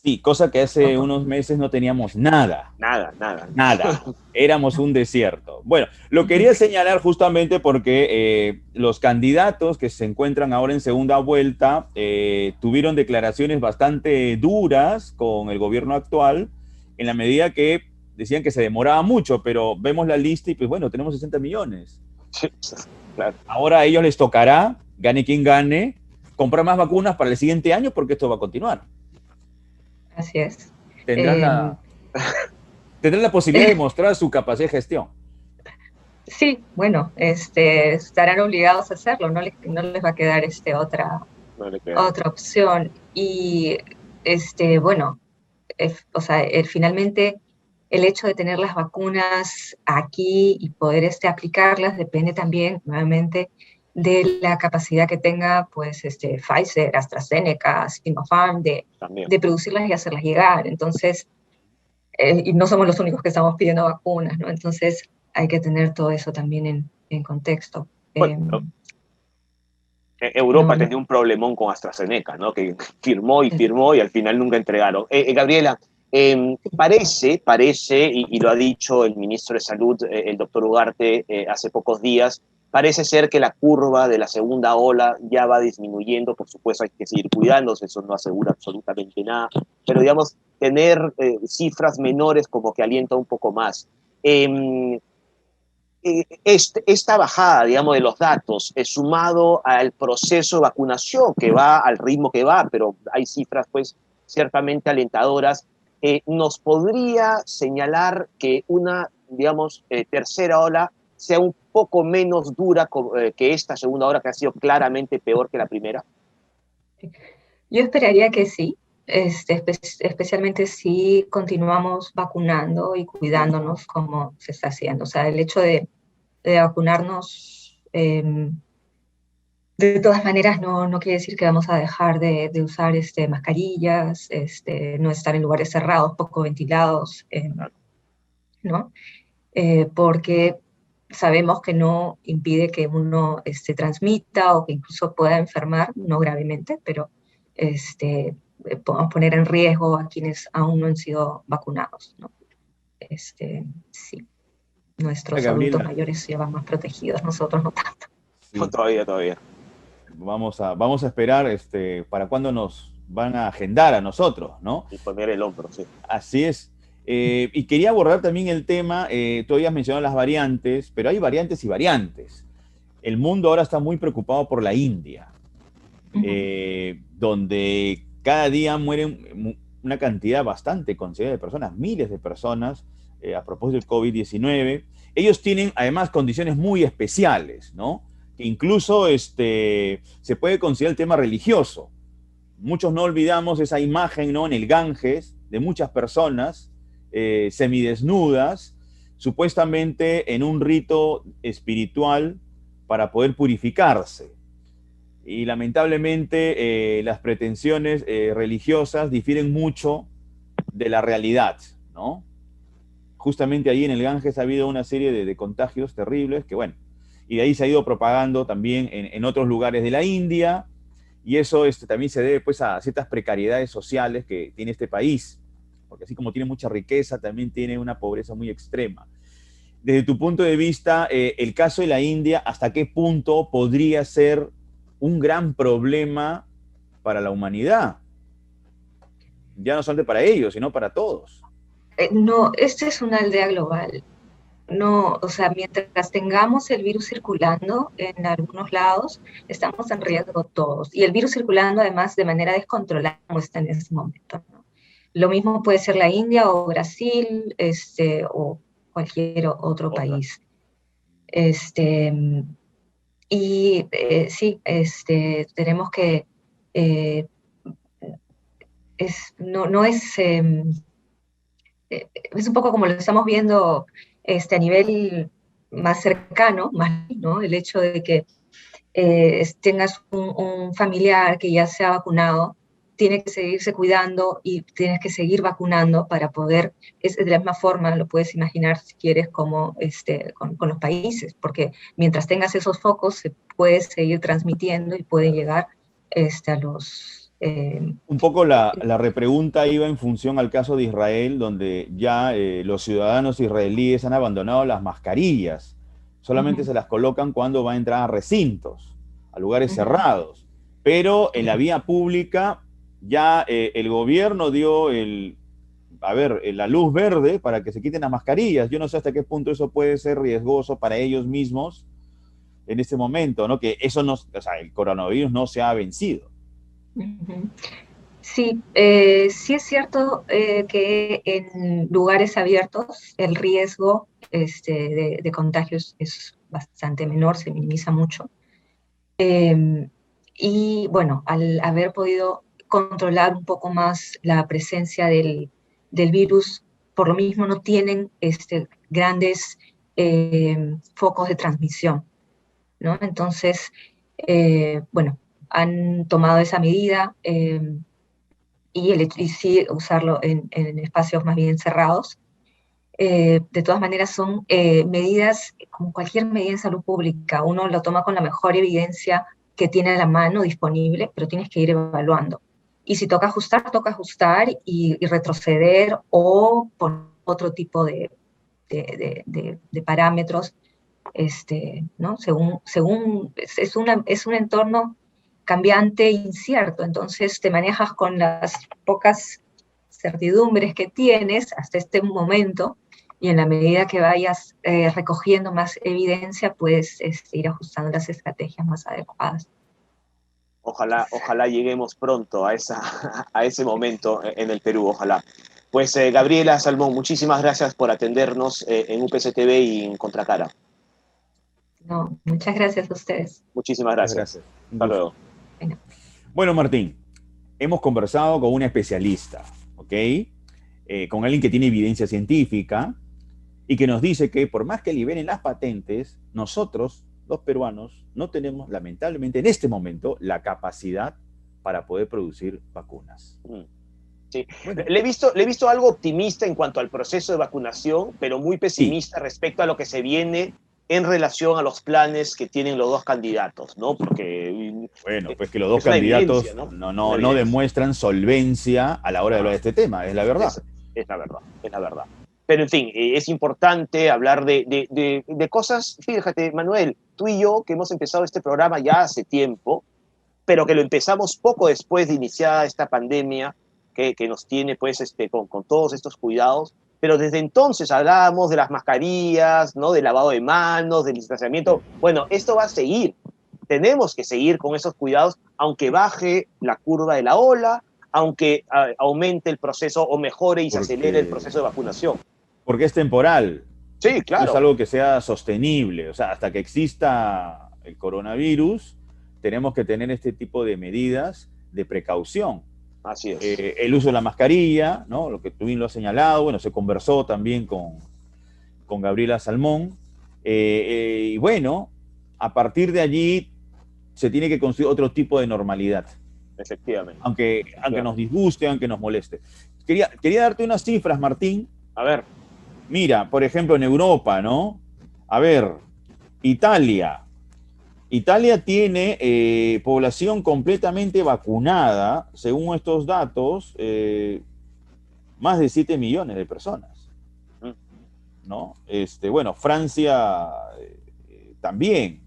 Sí, cosa que hace unos meses no teníamos nada. Nada. Éramos un desierto. Bueno, lo quería señalar justamente porque los candidatos que se encuentran ahora en segunda vuelta tuvieron declaraciones bastante duras con el gobierno actual, en la medida que decían que se demoraba mucho, pero vemos la lista y pues bueno, tenemos 60 millones. Claro. Ahora a ellos les tocará, gane quien gane, comprar más vacunas para el siguiente año porque esto va a continuar. Así es. Tendrán la posibilidad de mostrar su capacidad de gestión. Sí, bueno, estarán obligados a hacerlo, no les va a quedar otra opción. Y bueno, finalmente el hecho de tener las vacunas aquí y poder aplicarlas depende también, nuevamente, de la capacidad que tenga pues Pfizer, AstraZeneca, Sinopharm de producirlas y hacerlas llegar. Entonces, y no somos los únicos que estamos pidiendo vacunas, ¿no? Entonces hay que tener todo eso también en contexto. Bueno, Europa tenía un problemón con AstraZeneca, ¿no? Que firmó y al final nunca entregaron. Gabriela, parece, y lo ha dicho el ministro de Salud, el doctor Ugarte, hace pocos días, parece ser que la curva de la segunda ola ya va disminuyendo. Por supuesto hay que seguir cuidándose, eso no asegura absolutamente nada, pero digamos, tener cifras menores como que alienta un poco más. Esta bajada, digamos, de los datos, sumado al proceso de vacunación que va al ritmo que va, pero hay cifras pues ciertamente alentadoras, nos podría señalar que una, digamos, tercera ola sea un poco menos dura que esta segunda ola, que ha sido claramente peor que la primera. Yo esperaría que sí, especialmente si continuamos vacunando y cuidándonos como se está haciendo. O sea, el hecho de vacunarnos De todas maneras, no quiere decir que vamos a dejar de usar mascarillas, no estar en lugares cerrados, poco ventilados, ¿no? Porque sabemos que no impide que uno transmita o que incluso pueda enfermar, no gravemente, pero podemos poner en riesgo a quienes aún no han sido vacunados, ¿no? Sí, nuestros adultos Gabriela, mayores ya van más protegidos, nosotros no tanto. No, sí, todavía. vamos a esperar para cuándo nos van a agendar a nosotros, ¿no? Y poner el hombro, sí. Así es. Y quería abordar también el tema, tú habías mencionado las variantes, pero hay variantes y variantes. El mundo ahora está muy preocupado por la India, donde cada día mueren una cantidad bastante considerable de personas, miles de personas, a propósito del COVID-19. Ellos tienen además condiciones muy especiales, ¿no? Que incluso se puede considerar el tema religioso. Muchos no olvidamos esa imagen, ¿no?, en el Ganges de muchas personas semidesnudas, supuestamente en un rito espiritual para poder purificarse. Y lamentablemente las pretensiones religiosas difieren mucho de la realidad, ¿no? Justamente ahí en el Ganges ha habido una serie de contagios terribles que, bueno, y de ahí se ha ido propagando también en otros lugares de la India, y eso también se debe pues a ciertas precariedades sociales que tiene este país, porque así como tiene mucha riqueza, también tiene una pobreza muy extrema. Desde tu punto de vista, el caso de la India, ¿hasta qué punto podría ser un gran problema para la humanidad? Ya no solamente para ellos, sino para todos. No, esta es una aldea global. No, o sea, mientras tengamos el virus circulando en algunos lados, estamos en riesgo todos. Y el virus circulando además de manera descontrolada como está en este momento, ¿no? Lo mismo puede ser la India o Brasil, o cualquier otro país. Sí, tenemos que, no es, es un poco como lo estamos viendo a nivel más cercano, ¿no? El hecho de que tengas un familiar que ya se ha vacunado, tiene que seguirse cuidando y tienes que seguir vacunando para poder, es de la misma forma, lo puedes imaginar si quieres, como con los países, porque mientras tengas esos focos se puede seguir transmitiendo y puede llegar a los... Un poco la repregunta iba en función al caso de Israel, donde ya los ciudadanos israelíes han abandonado las mascarillas. Solamente se las colocan cuando va a entrar a recintos, a lugares cerrados. Pero en la vía pública ya el gobierno dio la luz verde para que se quiten las mascarillas. Yo no sé hasta qué punto eso puede ser riesgoso para ellos mismos en este momento, ¿no? Que eso no, o sea, el coronavirus no se ha vencido. Sí, sí es cierto que en lugares abiertos el riesgo de contagios es bastante menor, se minimiza mucho. Y bueno, al haber podido controlar un poco más la presencia del virus, por lo mismo no tienen grandes focos de transmisión, ¿no? Entonces, bueno, han tomado esa medida y sí usarlo en espacios más bien cerrados. De todas maneras, son medidas, como cualquier medida en salud pública, uno lo toma con la mejor evidencia que tiene a la mano disponible, pero tienes que ir evaluando. Y si toca ajustar y retroceder o poner otro tipo de parámetros, ¿no? Según es un entorno cambiante e incierto, entonces te manejas con las pocas certidumbres que tienes hasta este momento, y en la medida que vayas recogiendo más evidencia, puedes ir ajustando las estrategias más adecuadas. Ojalá lleguemos pronto a ese momento en el Perú, ojalá. Pues Gabriela Salmón, muchísimas gracias por atendernos en UPC TV y en Contracara. No, muchas gracias a ustedes. Muchísimas gracias. Hasta luego. Bueno, Martín, hemos conversado con un especialista, ¿ok? Con alguien que tiene evidencia científica y que nos dice que por más que liberen las patentes, nosotros, los peruanos no tenemos, lamentablemente, en este momento, la capacidad para poder producir vacunas. Sí. Bueno. Le he visto algo optimista en cuanto al proceso de vacunación, pero muy pesimista respecto a lo que se viene en relación a los planes que tienen los dos candidatos, ¿no? Porque bueno, pues que los dos es una candidatos evidencia, ¿no? no demuestran solvencia a la hora de hablar de este tema, es la verdad. Es la verdad, es la verdad. Pero en fin, es importante hablar de cosas. Fíjate, Manuel, tú y yo, que hemos empezado este programa ya hace tiempo, pero que lo empezamos poco después de iniciar esta pandemia que nos tiene pues con todos estos cuidados, pero desde entonces hablábamos de las mascarillas, ¿no? Del lavado de manos, del distanciamiento. Bueno, esto va a seguir. Tenemos que seguir con esos cuidados, aunque baje la curva de la ola, aunque aumente el proceso o mejore y se acelere el proceso de vacunación. Porque es temporal. Sí, claro. No es algo que sea sostenible. O sea, hasta que exista el coronavirus, tenemos que tener este tipo de medidas de precaución. Así es. El uso de la mascarilla, ¿no? Lo que tú bien lo has señalado, bueno, se conversó también con Gabriela Salmón. Y bueno, a partir de allí se tiene que construir otro tipo de normalidad. Efectivamente. Aunque nos disguste, aunque nos moleste. Quería darte unas cifras, Martín. A ver. Mira, por ejemplo, en Europa, ¿no? A ver, Italia tiene población completamente vacunada, según estos datos, más de 7 millones de personas, ¿no? Bueno, Francia también.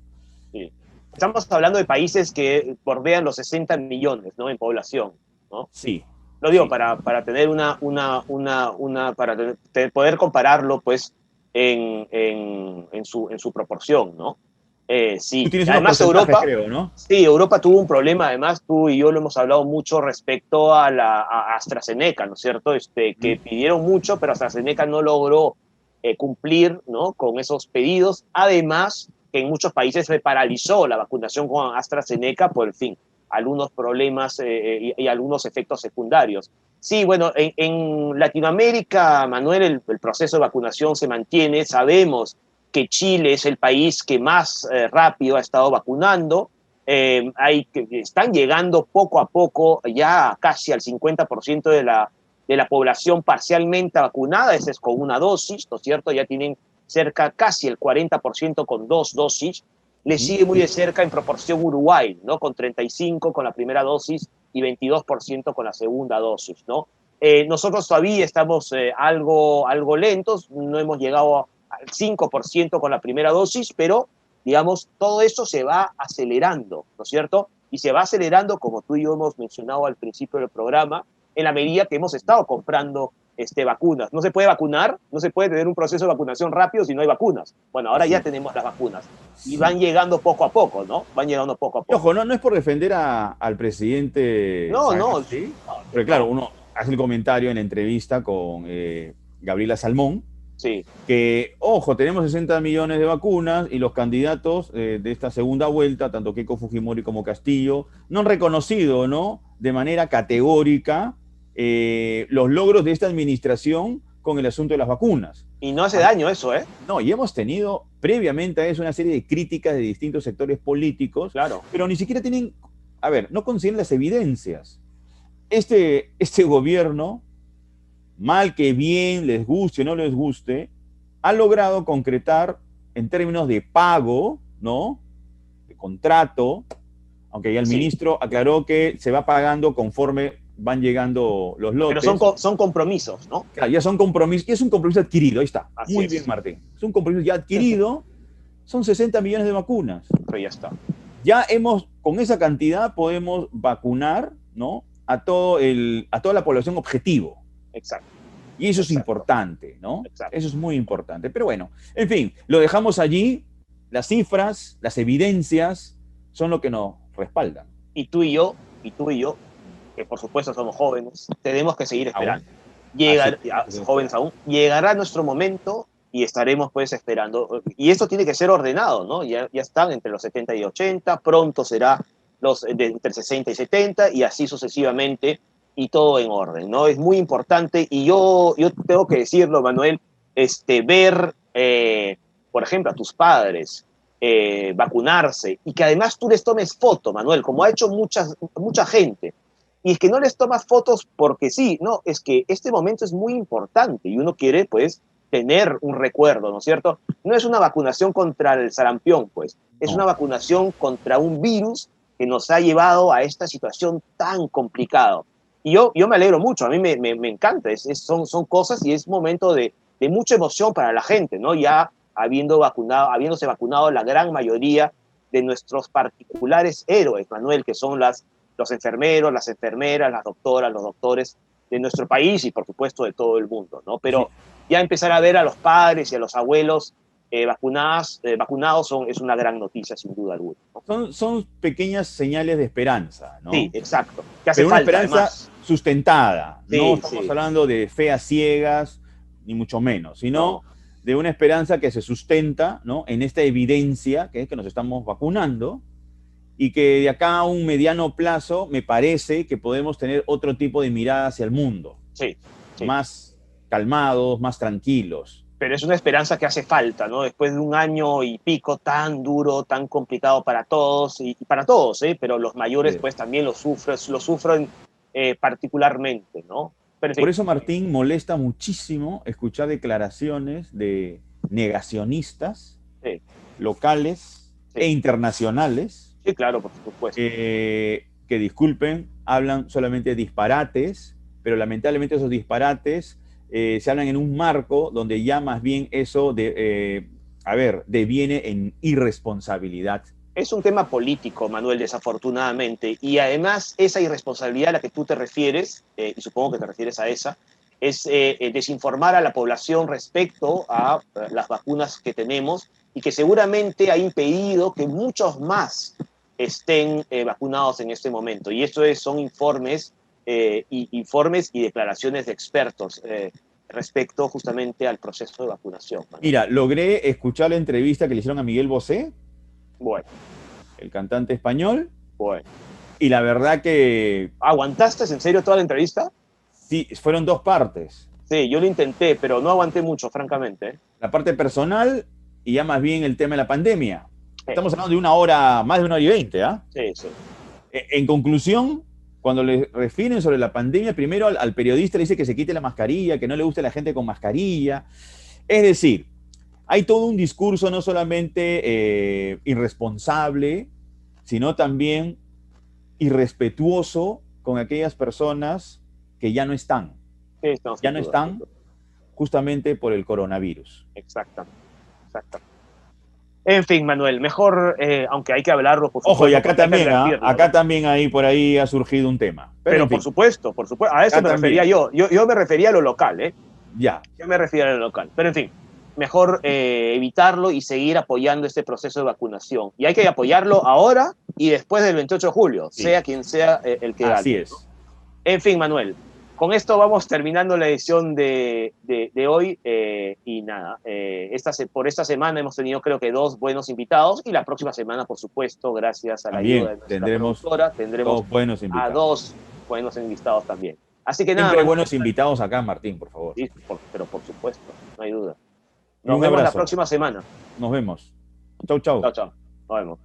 Sí. Estamos hablando de países que bordean los 60 millones, ¿no? En población, ¿no? Sí. Lo digo sí. para tener poder compararlo, pues, en su proporción, ¿no? Sí. Tú tienes Además, unos Europa, creo, ¿no? Sí, Europa tuvo un problema, además tú y yo lo hemos hablado mucho respecto a AstraZeneca, ¿no es cierto? Que pidieron mucho, pero AstraZeneca no logró cumplir, ¿no? Con esos pedidos. Además, que en muchos países se paralizó la vacunación con AstraZeneca por, en fin, algunos problemas y algunos efectos secundarios. Sí, bueno, en Latinoamérica, Manuel, el proceso de vacunación se mantiene. Sabemos que Chile es el país que más rápido ha estado vacunando. Están llegando poco a poco ya casi al 50% de la población parcialmente vacunada, ese es con una dosis, ¿no es cierto? Ya tienen cerca casi el 40% con 2 dosis. Le sigue muy de cerca en proporción Uruguay, ¿no? Con 35% con la primera dosis y 22% con la segunda dosis, ¿no? Nosotros todavía estamos algo lentos, no hemos llegado al 5% con la primera dosis, pero, digamos, todo eso se va acelerando, ¿no es cierto? Y se va acelerando, como tú y yo hemos mencionado al principio del programa, en la medida que hemos estado comprando vacunas. No se puede vacunar, no se puede tener un proceso de vacunación rápido si no hay vacunas. Bueno, ahora ya tenemos las vacunas. Y van llegando poco a poco, ¿no? Van llegando poco a poco. Ojo, no es por defender al presidente Sagasti, pero claro, uno hace el comentario en la entrevista con Gabriela Salmón, sí, que, ojo, tenemos 60 millones de vacunas y los candidatos de esta segunda vuelta, tanto Keiko Fujimori como Castillo, no han reconocido, ¿no?, de manera categórica los logros de esta administración con el asunto de las vacunas. Y no hace daño eso, ¿eh? No, y hemos tenido previamente a eso una serie de críticas de distintos sectores políticos, claro, pero ni siquiera tienen, no consiguen las evidencias. Este gobierno, mal que bien, les guste o no les guste, ha logrado concretar en términos de pago, ¿no?, de contrato, aunque ya el ministro aclaró que se va pagando conforme van llegando los lotes. Pero son compromisos, ¿no? Claro, ya son compromisos, y es un compromiso adquirido, ahí está. Así muy es. bien, Martín. Es un compromiso ya adquirido, son 60 millones de vacunas. Pero ya está. Ya con esa cantidad podemos vacunar, ¿no?, a toda la población objetivo. Exacto. Y eso es importante, ¿no? Exacto. Eso es muy importante. Pero bueno, en fin, lo dejamos allí. Las cifras, las evidencias son lo que nos respaldan. Y tú y yo, que por supuesto somos jóvenes, tenemos que seguir esperando. Jóvenes aún. Llegará nuestro momento y estaremos pues esperando. Y esto tiene que ser ordenado, ¿no? Ya están entre los 70 y 80, pronto será entre 60 y 70 y así sucesivamente, y todo en orden, ¿no? Es muy importante y yo tengo que decirlo, Manuel, ver, por ejemplo, a tus padres vacunarse y que además tú les tomes foto, Manuel, como ha hecho mucha gente. Y es que no les tomas fotos porque sí, no, es que este momento es muy importante y uno quiere, pues, tener un recuerdo, ¿no es cierto? No es una vacunación contra el sarampión, pues, es una vacunación contra un virus que nos ha llevado a esta situación tan complicada. Y yo me alegro mucho, a mí me encanta, son cosas y es momento de mucha emoción para la gente, ¿no? Ya habiéndose vacunado la gran mayoría de nuestros particulares héroes, Manuel, que son los enfermeros, las enfermeras, las doctoras, los doctores de nuestro país y, por supuesto, de todo el mundo, ¿no? Pero ya empezar a ver a los padres y a los abuelos vacunados es una gran noticia, sin duda alguna, ¿no? Son pequeñas señales de esperanza, ¿no? Sí, exacto. Que hace Pero una falta, esperanza además. sustentada. Sí, No estamos hablando de fe a ciegas, ni mucho menos, sino de una esperanza que se sustenta, ¿no?, en esta evidencia que es que nos estamos vacunando y que de acá a un mediano plazo me parece que podemos tener otro tipo de mirada hacia el mundo. Sí. Más calmados, más tranquilos. Pero es una esperanza que hace falta, ¿no? Después de un año y pico tan duro, tan complicado para todos, y para todos, pero los mayores pues también lo sufren particularmente, ¿no? Pero, en fin. Por eso, Martín, molesta muchísimo escuchar declaraciones de negacionistas locales e internacionales. Sí, claro, por supuesto. Que disculpen, hablan solamente disparates, pero lamentablemente esos disparates se hablan en un marco donde ya más bien eso deviene en irresponsabilidad. Es un tema político, Manuel, desafortunadamente, y además esa irresponsabilidad a la que tú te refieres, y supongo que te refieres a esa, es desinformar a la población respecto a las vacunas que tenemos y que seguramente ha impedido que muchos más estén vacunados en este momento. Y esto son informes y declaraciones de expertos respecto justamente al proceso de vacunación, Manuel. Mira, logré escuchar la entrevista que le hicieron a Miguel Bosé, bueno, el cantante español, bueno, y la verdad que... ¿Aguantaste en serio toda la entrevista? Sí, fueron dos partes. Sí, yo lo intenté, pero no aguanté mucho, francamente. La parte personal y ya más bien el tema de la pandemia. Estamos hablando de 1 hora, más de 1 hora y 20, ¿ah? Sí. En conclusión, cuando le refieren sobre la pandemia, primero al periodista le dice que se quite la mascarilla, que no le guste la gente con mascarilla. Es decir, hay todo un discurso no solamente irresponsable, sino también irrespetuoso con aquellas personas que ya no están. Sí, ya no están justamente por el coronavirus. Exactamente. En fin, Manuel, mejor, aunque hay que hablarlo, por supuesto. Ojo, y acá también ahí por ahí ha surgido un tema. Pero en fin, por supuesto, a eso me refería yo. Yo me refería a lo local, ¿eh? Ya. Yo me refería a lo local. Pero en fin, mejor evitarlo y seguir apoyando este proceso de vacunación. Y hay que apoyarlo ahora y después del 28 de julio, sea quien sea el que gane. Así es. ¿No? En fin, Manuel, con esto vamos terminando la edición de hoy y nada, por esta semana hemos tenido creo que 2 buenos invitados y la próxima semana, por supuesto, gracias a la ayuda de nuestra productora, tendremos a 2 buenos invitados también. Así que nada. Siempre hay buenos invitados acá, Martín, por favor. Sí, pero por supuesto, no hay duda. Nos vemos la próxima semana. Nos vemos. Chau. Chau. Nos vemos.